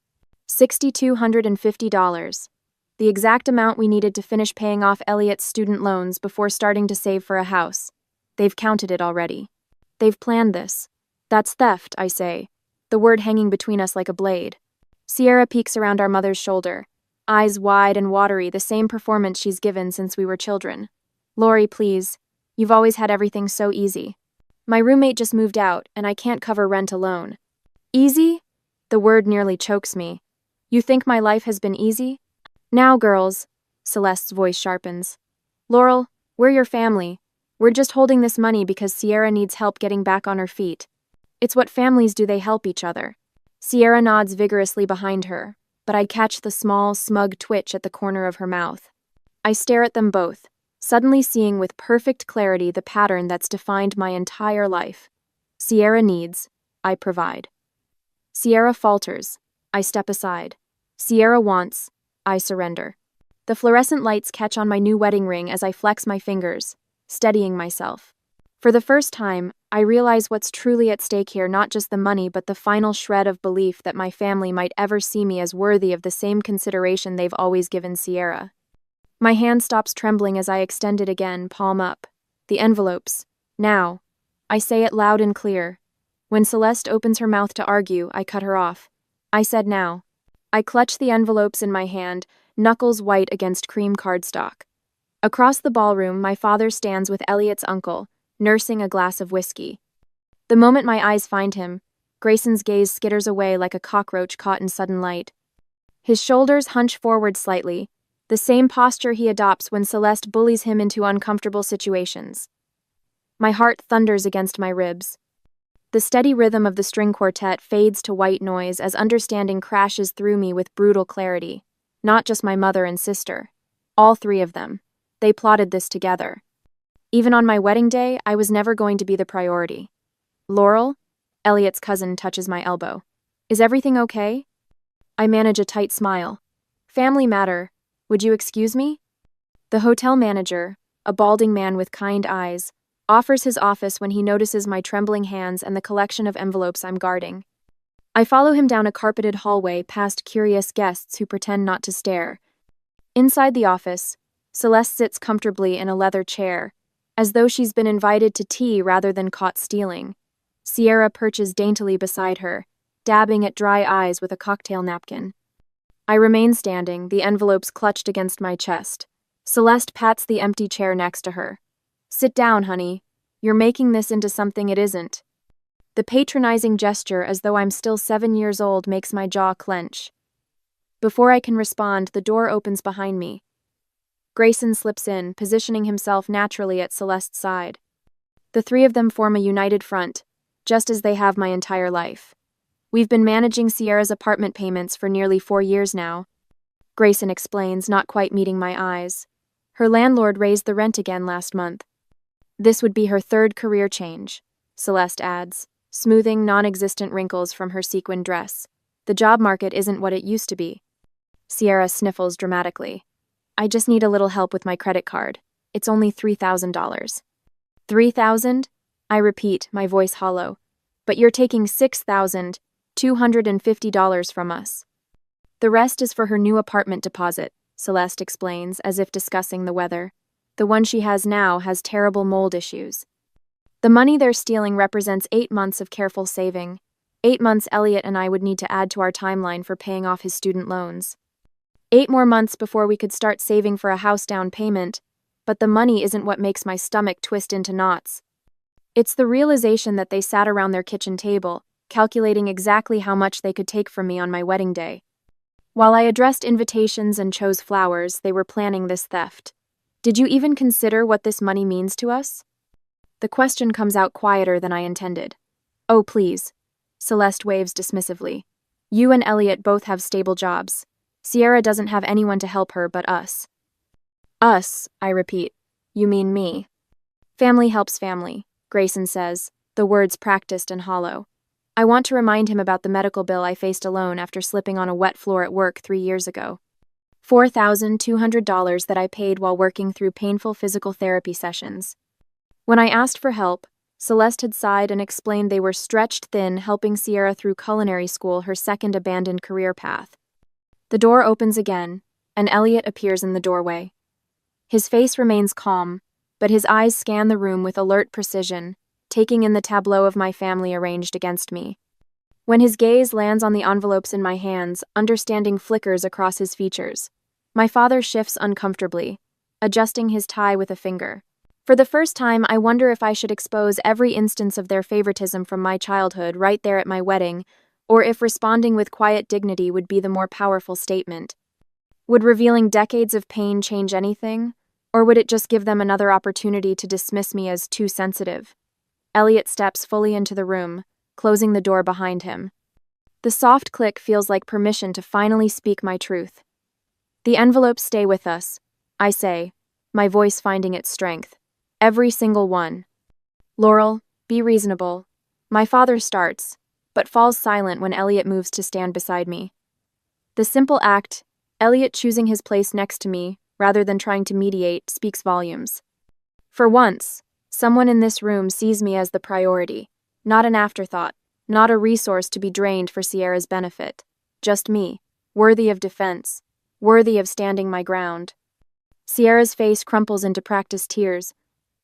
$6,250. The exact amount we needed to finish paying off Elliot's student loans before starting to save for a house. They've counted it already. They've planned this. That's theft, I say, the word hanging between us like a blade. Sierra peeks around our mother's shoulder, eyes wide and watery, the same performance she's given since we were children. Lori, please. You've always had everything so easy. My roommate just moved out, and I can't cover rent alone. Easy? The word nearly chokes me. You think my life has been easy? Now, girls. Celeste's voice sharpens. Laurel, we're your family. We're just holding this money because Sierra needs help getting back on her feet. It's what families do, they help each other. Sierra nods vigorously behind her, but I catch the small, smug twitch at the corner of her mouth. I stare at them both, suddenly seeing with perfect clarity the pattern that's defined my entire life. Sierra needs, I provide. Sierra falters, I step aside. Sierra wants, I surrender. The fluorescent lights catch on my new wedding ring as I flex my fingers, steadying myself. For the first time, I realize what's truly at stake here, not just the money but the final shred of belief that my family might ever see me as worthy of the same consideration they've always given Sierra. My hand stops trembling as I extend it again, palm up. The envelopes. Now. I say it loud and clear. When Celeste opens her mouth to argue, I cut her off. I said now. I clutch the envelopes in my hand, knuckles white against cream cardstock. Across the ballroom, my father stands with Elliot's uncle, nursing a glass of whiskey. The moment my eyes find him, Grayson's gaze skitters away like a cockroach caught in sudden light. His shoulders hunch forward slightly, the same posture he adopts when Celeste bullies him into uncomfortable situations. My heart thunders against my ribs. The steady rhythm of the string quartet fades to white noise as understanding crashes through me with brutal clarity. Not just my mother and sister. All 3 of them. They plotted this together. Even on my wedding day, I was never going to be the priority. Laurel? Elliot's cousin touches my elbow. Is everything okay? I manage a tight smile. Family matter. Would you excuse me? The hotel manager, a balding man with kind eyes, offers his office when he notices my trembling hands and the collection of envelopes I'm guarding. I follow him down a carpeted hallway past curious guests who pretend not to stare. Inside the office, Celeste sits comfortably in a leather chair, as though she's been invited to tea rather than caught stealing. Sierra perches daintily beside her, dabbing at dry eyes with a cocktail napkin. I remain standing, the envelopes clutched against my chest. Celeste pats the empty chair next to her. Sit down, honey. You're making this into something it isn't. The patronizing gesture, as though I'm still 7 years old, makes my jaw clench. Before I can respond, the door opens behind me. Grayson slips in, positioning himself naturally at Celeste's side. The 3 of them form a united front, just as they have my entire life. We've been managing Sierra's apartment payments for nearly 4 years now. Grayson explains, not quite meeting my eyes. Her landlord raised the rent again last month. This would be her third career change, Celeste adds, smoothing non-existent wrinkles from her sequin dress. The job market isn't what it used to be. Sierra sniffles dramatically. I just need a little help with my credit card. It's only $3,000. $3,000? I repeat, my voice hollow. But you're taking $6,250 from us. The rest is for her new apartment deposit, Celeste explains, as if discussing the weather. The one she has now has terrible mold issues. The money they're stealing represents 8 months of careful saving. 8 months Elliot and I would need to add to our timeline for paying off his student loans. 8 more months before we could start saving for a house down payment, but the money isn't what makes my stomach twist into knots. It's the realization that they sat around their kitchen table, calculating exactly how much they could take from me on my wedding day. While I addressed invitations and chose flowers, they were planning this theft. Did you even consider what this money means to us? The question comes out quieter than I intended. Oh, please. Celeste waves dismissively. You and Elliot both have stable jobs. Sierra doesn't have anyone to help her but us. Us, I repeat. You mean me. Family helps family, Grayson says, the words practiced and hollow. I want to remind him about the medical bill I faced alone after slipping on a wet floor at work 3 years ago. $4,200 that I paid while working through painful physical therapy sessions. When I asked for help, Celeste had sighed and explained they were stretched thin helping Sierra through culinary school, her second abandoned career path. The door opens again, and Elliot appears in the doorway. His face remains calm, but his eyes scan the room with alert precision, taking in the tableau of my family arranged against me. When his gaze lands on the envelopes in my hands, understanding flickers across his features. My father shifts uncomfortably, adjusting his tie with a finger. For the first time, I wonder if I should expose every instance of their favoritism from my childhood right there at my wedding, or if responding with quiet dignity would be the more powerful statement. Would revealing decades of pain change anything, or would it just give them another opportunity to dismiss me as too sensitive? Elliot steps fully into the room, closing the door behind him. The soft click feels like permission to finally speak my truth. The envelopes stay with us, I say, my voice finding its strength. Every single one. Laurel, be reasonable. My father starts, but falls silent when Elliot moves to stand beside me. The simple act, Elliot choosing his place next to me, rather than trying to mediate, speaks volumes. For once, someone in this room sees me as the priority, not an afterthought, not a resource to be drained for Sierra's benefit. Just me, worthy of defense, worthy of standing my ground. Sierra's face crumples into practiced tears,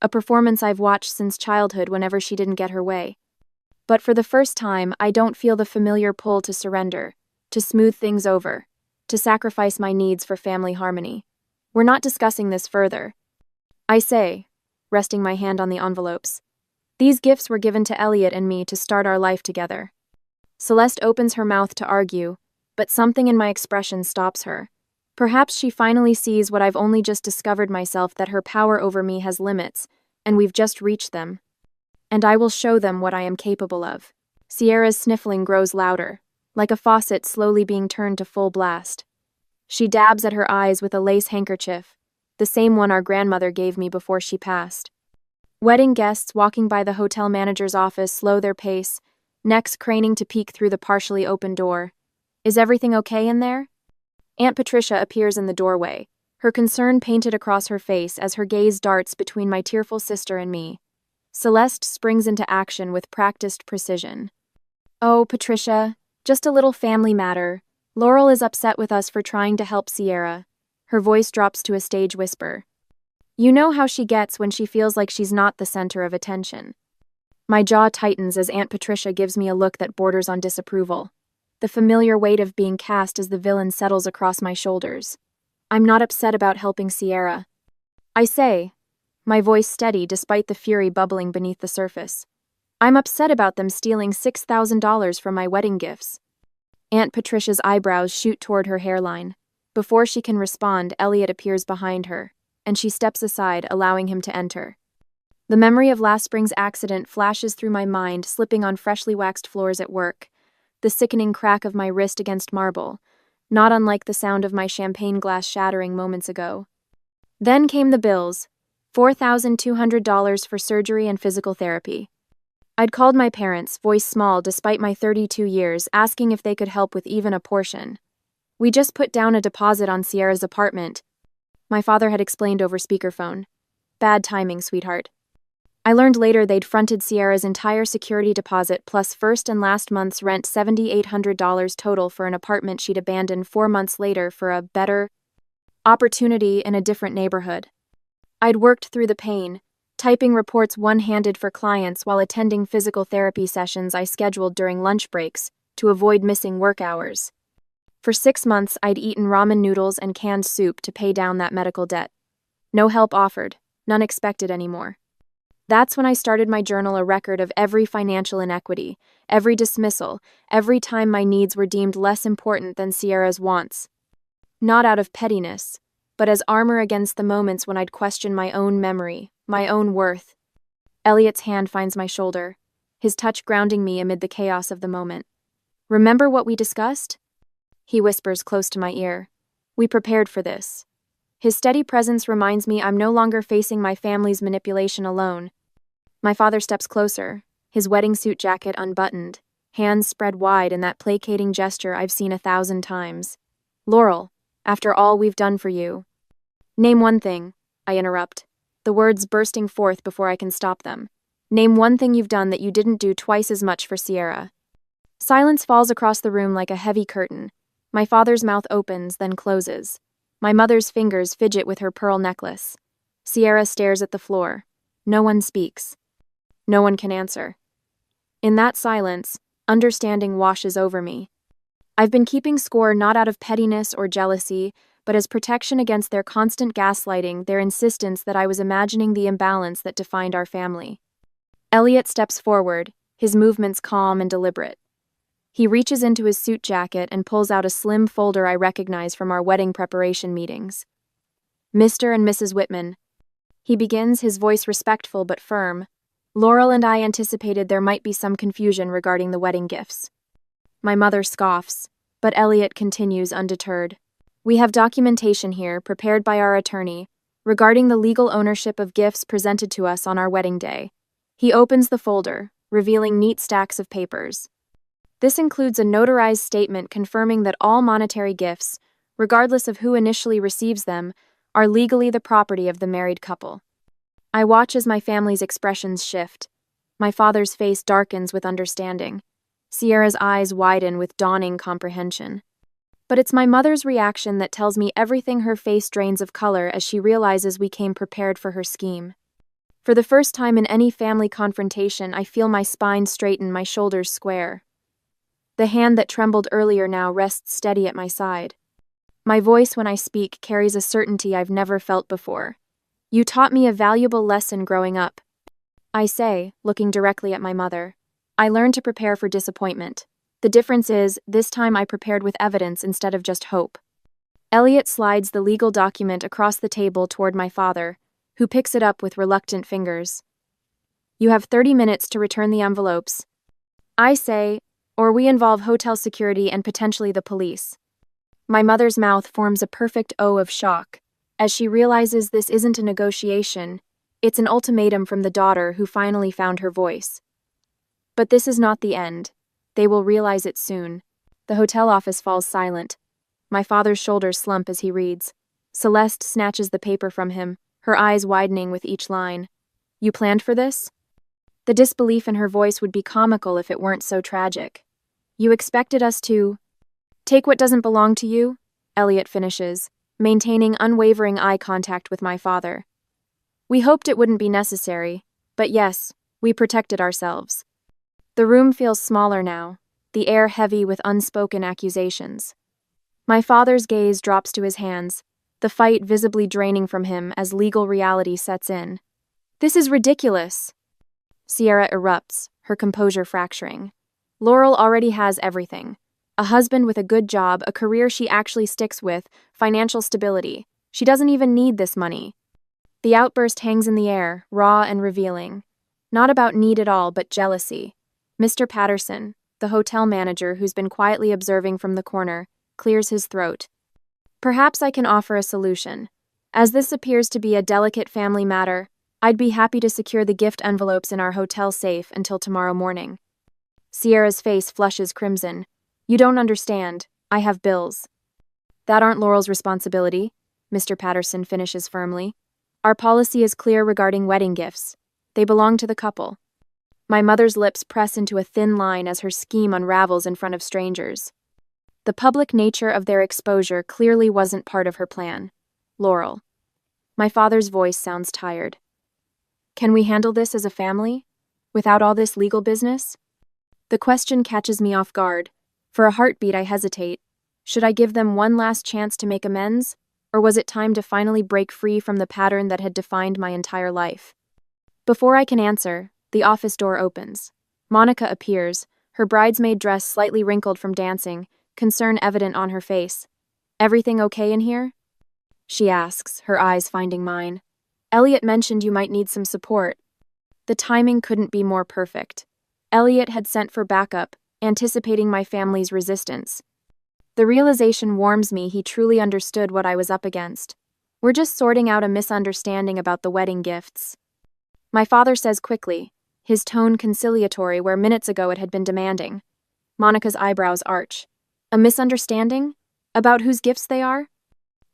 a performance I've watched since childhood whenever she didn't get her way. But for the first time, I don't feel the familiar pull to surrender, to smooth things over, to sacrifice my needs for family harmony. We're not discussing this further. I say, resting my hand on the envelopes. These gifts were given to Elliot and me to start our life together. Celeste opens her mouth to argue, but something in my expression stops her. Perhaps she finally sees what I've only just discovered myself, that her power over me has limits, and we've just reached them. And I will show them what I am capable of. Sierra's sniffling grows louder, like a faucet slowly being turned to full blast. She dabs at her eyes with a lace handkerchief, the same one our grandmother gave me before she passed. Wedding guests walking by the hotel manager's office slow their pace, necks craning to peek through the partially open door. Is everything okay in there? Aunt Patricia appears in the doorway, her concern painted across her face as her gaze darts between my tearful sister and me. Celeste springs into action with practiced precision. Oh, Patricia, just a little family matter. Laurel is upset with us for trying to help Sierra. Her voice drops to a stage whisper. You know how she gets when she feels like she's not the center of attention. My jaw tightens as Aunt Patricia gives me a look that borders on disapproval. The familiar weight of being cast as the villain settles across my shoulders. I'm not upset about helping Sierra. I say, my voice steady despite the fury bubbling beneath the surface. I'm upset about them stealing $6,000 from my wedding gifts. Aunt Patricia's eyebrows shoot toward her hairline. Before she can respond, Elliot appears behind her, and she steps aside, allowing him to enter. The memory of last spring's accident flashes through my mind, slipping on freshly waxed floors at work. The sickening crack of my wrist against marble, not unlike the sound of my champagne glass shattering moments ago. Then came the bills, $4,200 for surgery and physical therapy. I'd called my parents, voice small despite my 32 years, asking if they could help with even a portion. We just put down a deposit on Sierra's apartment, my father had explained over speakerphone. Bad timing, sweetheart. I learned later they'd fronted Sierra's entire security deposit plus first and last month's rent, $7,800 total, for an apartment she'd abandoned 4 months later for a better opportunity in a different neighborhood. I'd worked through the pain, typing reports one-handed for clients while attending physical therapy sessions I scheduled during lunch breaks to avoid missing work hours. For 6 months, I'd eaten ramen noodles and canned soup to pay down that medical debt. No help offered, none expected anymore. That's when I started my journal, a record of every financial inequity, every dismissal, every time my needs were deemed less important than Sierra's wants. Not out of pettiness, but as armor against the moments when I'd question my own memory, my own worth. Elliot's hand finds my shoulder, his touch grounding me amid the chaos of the moment. Remember what we discussed? He whispers close to my ear. We prepared for this. His steady presence reminds me I'm no longer facing my family's manipulation alone. My father steps closer, his wedding suit jacket unbuttoned, hands spread wide in that placating gesture I've seen 1,000 times. Laurel, after all we've done for you. Name one thing, I interrupt, the words bursting forth before I can stop them. Name one thing you've done that you didn't do twice as much for Sierra. Silence falls across the room like a heavy curtain. My father's mouth opens, then closes. My mother's fingers fidget with her pearl necklace. Sierra stares at the floor. No one speaks. No one can answer. In that silence, understanding washes over me. I've been keeping score not out of pettiness or jealousy, but as protection against their constant gaslighting, their insistence that I was imagining the imbalance that defined our family. Elliot steps forward, his movements calm and deliberate. He reaches into his suit jacket and pulls out a slim folder I recognize from our wedding preparation meetings. Mr. and Mrs. Whitman. He begins, his voice respectful but firm. Laurel and I anticipated there might be some confusion regarding the wedding gifts. My mother scoffs, but Elliot continues undeterred. We have documentation here, prepared by our attorney, regarding the legal ownership of gifts presented to us on our wedding day. He opens the folder, revealing neat stacks of papers. This includes a notarized statement confirming that all monetary gifts, regardless of who initially receives them, are legally the property of the married couple. I watch as my family's expressions shift. My father's face darkens with understanding. Sierra's eyes widen with dawning comprehension. But it's my mother's reaction that tells me everything. Her face drains of color as she realizes we came prepared for her scheme. For the first time in any family confrontation, I feel my spine straighten, my shoulders square. The hand that trembled earlier now rests steady at my side. My voice when I speak carries a certainty I've never felt before. You taught me a valuable lesson growing up. I say, looking directly at my mother. I learned to prepare for disappointment. The difference is, this time I prepared with evidence instead of just hope. Elliot slides the legal document across the table toward my father, who picks it up with reluctant fingers. You have 30 minutes to return the envelopes. I say, or we involve hotel security and potentially the police. My mother's mouth forms a perfect O of shock, as she realizes this isn't a negotiation, it's an ultimatum from the daughter who finally found her voice. But this is not the end. They will realize it soon. The hotel office falls silent. My father's shoulders slump as he reads. Celeste snatches the paper from him, her eyes widening with each line. You planned for this? The disbelief in her voice would be comical if it weren't so tragic. You expected us to take what doesn't belong to you? Elliot finishes, maintaining unwavering eye contact with my father. We hoped it wouldn't be necessary, but yes, we protected ourselves. The room feels smaller now, the air heavy with unspoken accusations. My father's gaze drops to his hands, the fight visibly draining from him as legal reality sets in. This is ridiculous. Sierra erupts, her composure fracturing. Laurel already has everything. A husband with a good job, a career she actually sticks with, financial stability. She doesn't even need this money. The outburst hangs in the air, raw and revealing. Not about need at all, but jealousy. Mr. Patterson, the hotel manager who's been quietly observing from the corner, clears his throat. Perhaps I can offer a solution. As this appears to be a delicate family matter, I'd be happy to secure the gift envelopes in our hotel safe until tomorrow morning. Sierra's face flushes crimson. You don't understand. I have bills. That aren't Laurel's responsibility, Mr. Patterson finishes firmly. Our policy is clear regarding wedding gifts. They belong to the couple. My mother's lips press into a thin line as her scheme unravels in front of strangers. The public nature of their exposure clearly wasn't part of her plan. Laurel. My father's voice sounds tired. Can we handle this as a family? Without all this legal business? The question catches me off guard. For a heartbeat, I hesitate. Should I give them one last chance to make amends? Or was it time to finally break free from the pattern that had defined my entire life? Before I can answer, the office door opens. Monica appears, her bridesmaid dress slightly wrinkled from dancing, concern evident on her face. Everything okay in here? She asks, her eyes finding mine. Elliot mentioned you might need some support. The timing couldn't be more perfect. Elliot had sent for backup, anticipating my family's resistance. The realization warms me he truly understood what I was up against. We're just sorting out a misunderstanding about the wedding gifts. My father says quickly, his tone conciliatory where minutes ago it had been demanding. Monica's eyebrows arch. A misunderstanding? About whose gifts they are?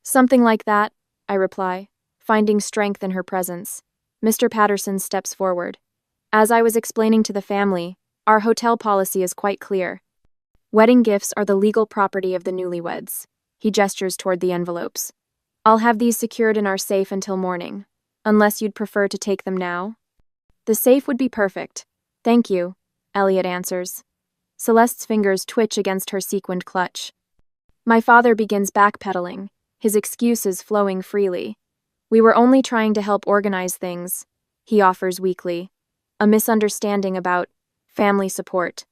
Something like that, I reply, finding strength in her presence. Mr. Patterson steps forward. As I was explaining to the family, our hotel policy is quite clear. Wedding gifts are the legal property of the newlyweds. He gestures toward the envelopes. I'll have these secured in our safe until morning, unless you'd prefer to take them now. The safe would be perfect. Thank you, Elliot answers. Celeste's fingers twitch against her sequined clutch. My father begins backpedaling, his excuses flowing freely. We were only trying to help organize things, he offers weakly. A misunderstanding about family support.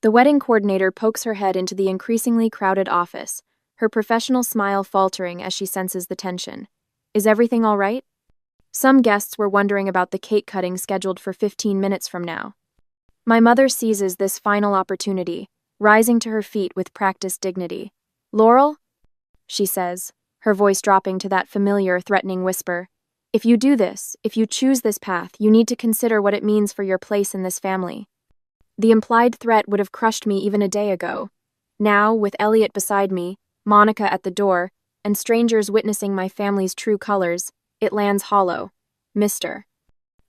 The wedding coordinator pokes her head into the increasingly crowded office, her professional smile faltering as she senses the tension. Is everything all right? Some guests were wondering about the cake cutting scheduled for 15 minutes from now. My mother seizes this final opportunity, rising to her feet with practiced dignity. Laurel? She says, her voice dropping to that familiar, threatening whisper. If you do this, if you choose this path, you need to consider what it means for your place in this family. The implied threat would have crushed me even a day ago. Now, with Elliot beside me, Monica at the door, and strangers witnessing my family's true colors, it lands hollow. Mr.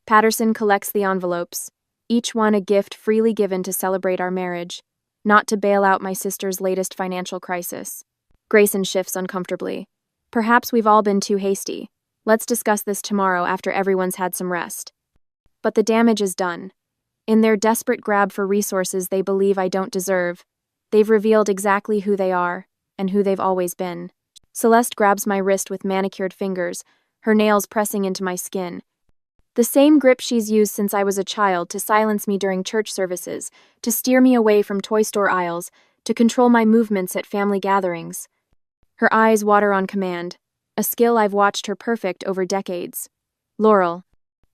Patterson collects the envelopes, each one a gift freely given to celebrate our marriage, not to bail out my sister's latest financial crisis. Grayson shifts uncomfortably. Perhaps we've all been too hasty. Let's discuss this tomorrow after everyone's had some rest. But the damage is done. In their desperate grab for resources they believe I don't deserve, they've revealed exactly who they are and who they've always been. Celeste grabs my wrist with manicured fingers, her nails pressing into my skin. The same grip she's used since I was a child to silence me during church services, to steer me away from toy store aisles, to control my movements at family gatherings. Her eyes water on command, a skill I've watched her perfect over decades. Laurel,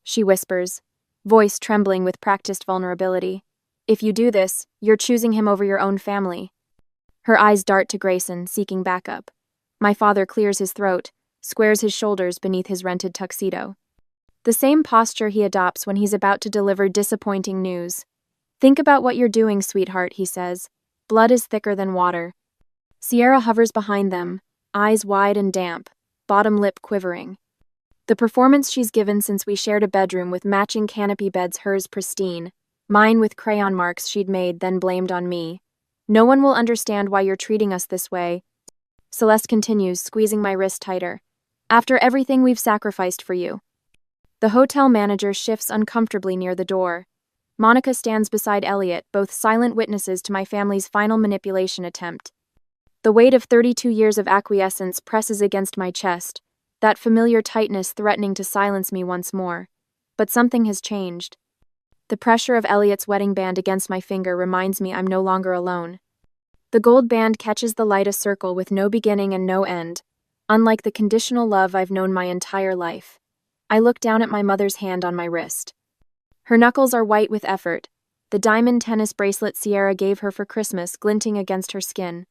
she whispers, voice trembling with practiced vulnerability. If you do this, you're choosing him over your own family. Her eyes dart to Grayson, seeking backup. My father clears his throat, squares his shoulders beneath his rented tuxedo. The same posture he adopts when he's about to deliver disappointing news. Think about what you're doing, sweetheart, he says. Blood is thicker than water. Sierra hovers behind them, eyes wide and damp, bottom lip quivering. The performance she's given since we shared a bedroom with matching canopy beds, hers pristine, mine with crayon marks she'd made then blamed on me. No one will understand why you're treating us this way. Celeste continues, squeezing my wrist tighter. After everything we've sacrificed for you. The hotel manager shifts uncomfortably near the door. Monica stands beside Elliot, both silent witnesses to my family's final manipulation attempt. The weight of 32 years of acquiescence presses against my chest, that familiar tightness threatening to silence me once more. But something has changed. The pressure of Elliot's wedding band against my finger reminds me I'm no longer alone. The gold band catches the light a circle with no beginning and no end, unlike the conditional love I've known my entire life. I look down at my mother's hand on my wrist. Her knuckles are white with effort, the diamond tennis bracelet Sierra gave her for Christmas glinting against her skin.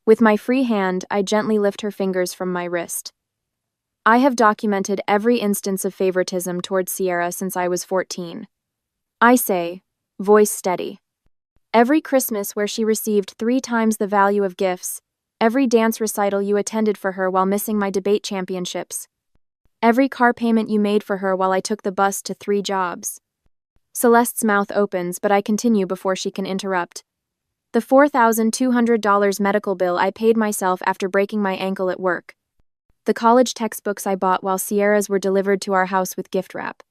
With my free hand, I gently lift her fingers from my wrist. I have documented every instance of favoritism towards Sierra since I was 14. I say, voice steady. Every Christmas where she received 3 times the value of gifts, every dance recital you attended for her while missing my debate championships, every car payment you made for her while I took the bus to 3 jobs. Celeste's mouth opens, but I continue before she can interrupt. The $4,200 medical bill I paid myself after breaking my ankle at work. The college textbooks I bought while Sierra's were delivered to our house with gift wrap.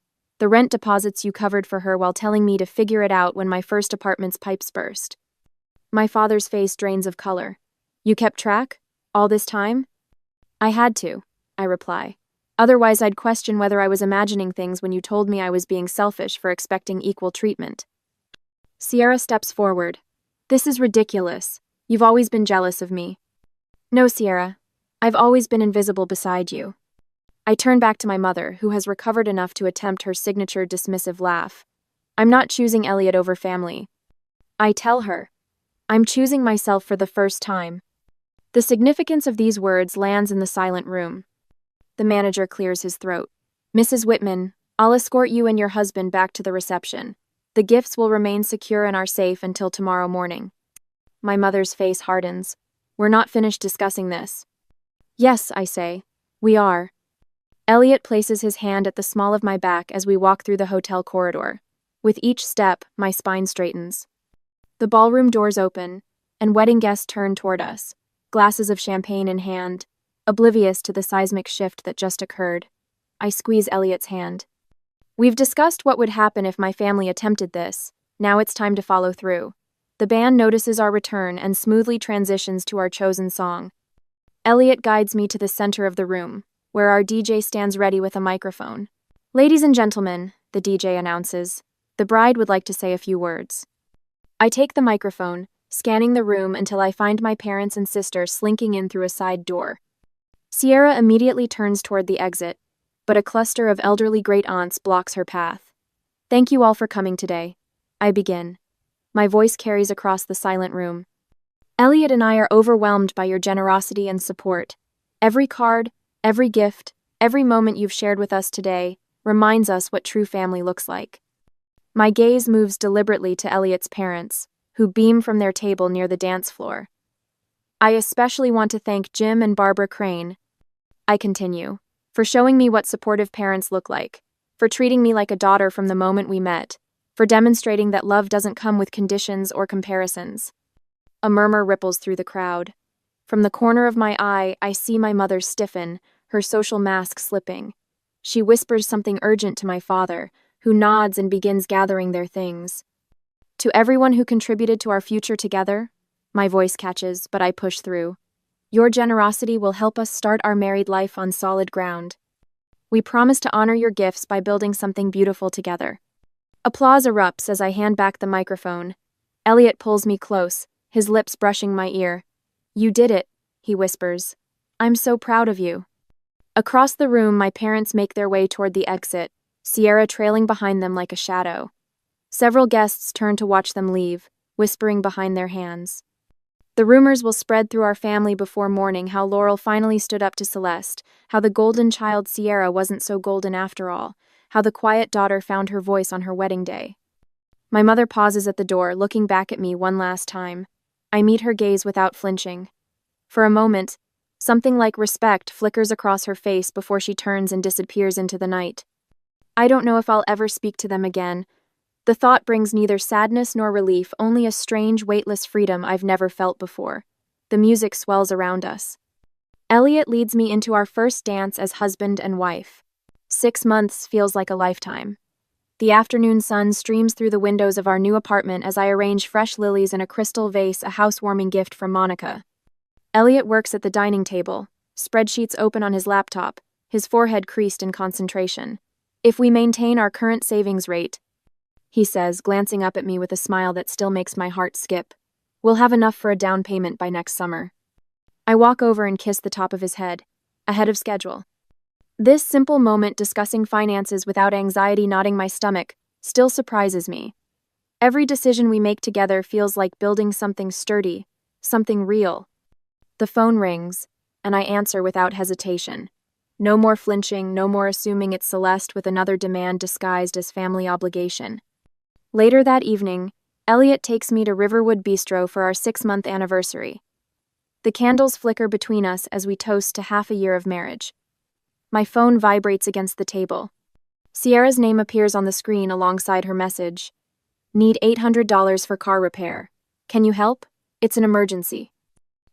The rent deposits you covered for her while telling me to figure it out when my first apartment's pipes burst. My father's face drains of color. You kept track? All this time? I had to, I reply. Otherwise, I'd question whether I was imagining things when you told me I was being selfish for expecting equal treatment. Sierra steps forward. This is ridiculous. You've always been jealous of me. No, Sierra. I've always been invisible beside you. I turn back to my mother, who has recovered enough to attempt her signature dismissive laugh. I'm not choosing Elliot over family. I tell her. I'm choosing myself for the first time. The significance of these words lands in the silent room. The manager clears his throat. Mrs. Whitman, I'll escort you and your husband back to the reception. The gifts will remain secure in our safe until tomorrow morning. My mother's face hardens. We're not finished discussing this. Yes, I say. We are. Elliot places his hand at the small of my back as we walk through the hotel corridor. With each step, my spine straightens. The ballroom doors open, and wedding guests turn toward us, glasses of champagne in hand, oblivious to the seismic shift that just occurred. I squeeze Elliot's hand. We've discussed what would happen if my family attempted this. Now it's time to follow through. The band notices our return and smoothly transitions to our chosen song. Elliot guides me to the center of the room, where our DJ stands ready with a microphone. Ladies and gentlemen, the DJ announces, the bride would like to say a few words. I take the microphone, scanning the room until I find my parents and sister slinking in through a side door. Sierra immediately turns toward the exit, but a cluster of elderly great-aunts blocks her path. Thank you all for coming today. I begin. My voice carries across the silent room. Elliot and I are overwhelmed by your generosity and support. Every card, every gift, every moment you've shared with us today reminds us what true family looks like. My gaze moves deliberately to Elliot's parents, who beam from their table near the dance floor. I especially want to thank Jim and Barbara Crane. I continue, for showing me what supportive parents look like, for treating me like a daughter from the moment we met, for demonstrating that love doesn't come with conditions or comparisons. A murmur ripples through the crowd. From the corner of my eye, I see my mother stiffen, her social mask slipping. She whispers something urgent to my father, who nods and begins gathering their things. To everyone who contributed to our future together, my voice catches, but I push through. Your generosity will help us start our married life on solid ground. We promise to honor your gifts by building something beautiful together. Applause erupts as I hand back the microphone. Elliot pulls me close, his lips brushing my ear. You did it, he whispers. I'm so proud of you. Across the room, my parents make their way toward the exit, Sierra trailing behind them like a shadow. Several guests turn to watch them leave, whispering behind their hands. The rumors will spread through our family before morning how Laurel finally stood up to Celeste, how the golden child Sierra wasn't so golden after all, how the quiet daughter found her voice on her wedding day. My mother pauses at the door, looking back at me one last time. I meet her gaze without flinching. For a moment, something like respect flickers across her face before she turns and disappears into the night. I don't know if I'll ever speak to them again. The thought brings neither sadness nor relief, only a strange, weightless freedom I've never felt before. The music swells around us. Elliot leads me into our first dance as husband and wife. 6 months feels like a lifetime. The afternoon sun streams through the windows of our new apartment as I arrange fresh lilies in a crystal vase, a housewarming gift from Monica. Elliot works at the dining table, spreadsheets open on his laptop, his forehead creased in concentration. If we maintain our current savings rate, he says, glancing up at me with a smile that still makes my heart skip, we'll have enough for a down payment by next summer. I walk over and kiss the top of his head, ahead of schedule. This simple moment discussing finances without anxiety knotting my stomach still surprises me. Every decision we make together feels like building something sturdy, something real. The phone rings, and I answer without hesitation. No more flinching, no more assuming it's Celeste with another demand disguised as family obligation. Later that evening, Elliot takes me to Riverwood Bistro for our 6-month anniversary. The candles flicker between us as we toast to half a year of marriage. My phone vibrates against the table. Sierra's name appears on the screen alongside her message. Need $800 for car repair. Can you help? It's an emergency.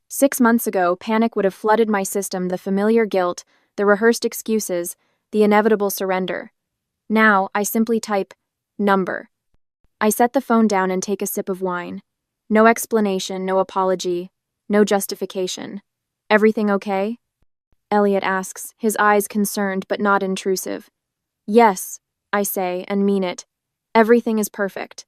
6 months ago, panic would have flooded my system, the familiar guilt, the rehearsed excuses, the inevitable surrender. Now, I simply type, number. I set the phone down and take a sip of wine. No explanation, no apology, no justification. Everything okay? Elliot asks, his eyes concerned but not intrusive. Yes, I say, and mean it. Everything is perfect.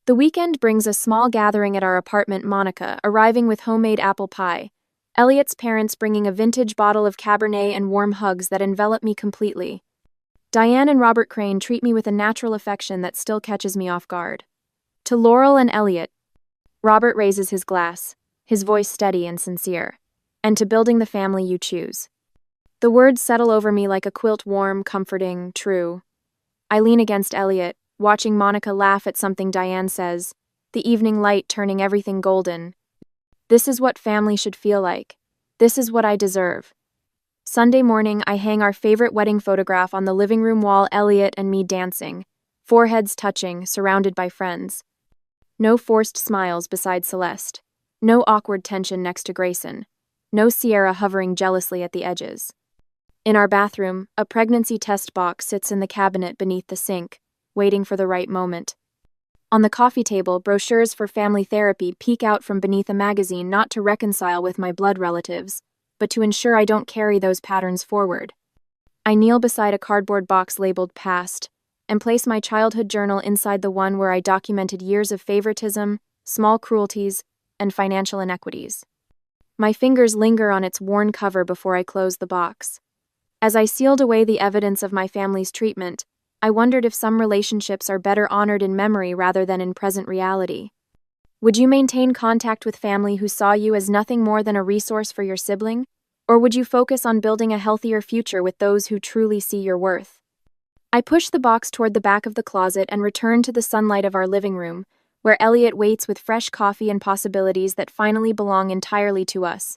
The weekend brings a small gathering at our apartment, Monica, arriving with homemade apple pie. Elliot's parents bringing a vintage bottle of Cabernet and warm hugs that envelop me completely. Diane and Robert Crane treat me with a natural affection that still catches me off guard. To Laurel and Elliot, Robert raises his glass, his voice steady and sincere. And to building the family you choose. The words settle over me like a quilt, warm, comforting, true. I lean against Elliot, watching Monica laugh at something Diane says, the evening light turning everything golden. This is what family should feel like. This is what I deserve. Sunday morning, I hang our favorite wedding photograph on the living room wall, Elliot and me dancing, foreheads touching, surrounded by friends. No forced smiles beside Celeste. No awkward tension next to Grayson. No Sierra hovering jealously at the edges. In our bathroom, a pregnancy test box sits in the cabinet beneath the sink, waiting for the right moment. On the coffee table, brochures for family therapy peek out from beneath a magazine, not to reconcile with my blood relatives, but to ensure I don't carry those patterns forward. I kneel beside a cardboard box labeled Past, and place my childhood journal inside the one where I documented years of favoritism, small cruelties, and financial inequities. My fingers linger on its worn cover before I close the box. As I sealed away the evidence of my family's treatment, I wondered if some relationships are better honored in memory rather than in present reality. Would you maintain contact with family who saw you as nothing more than a resource for your sibling? Or would you focus on building a healthier future with those who truly see your worth? I push the box toward the back of the closet and return to the sunlight of our living room, where Elliot waits with fresh coffee and possibilities that finally belong entirely to us.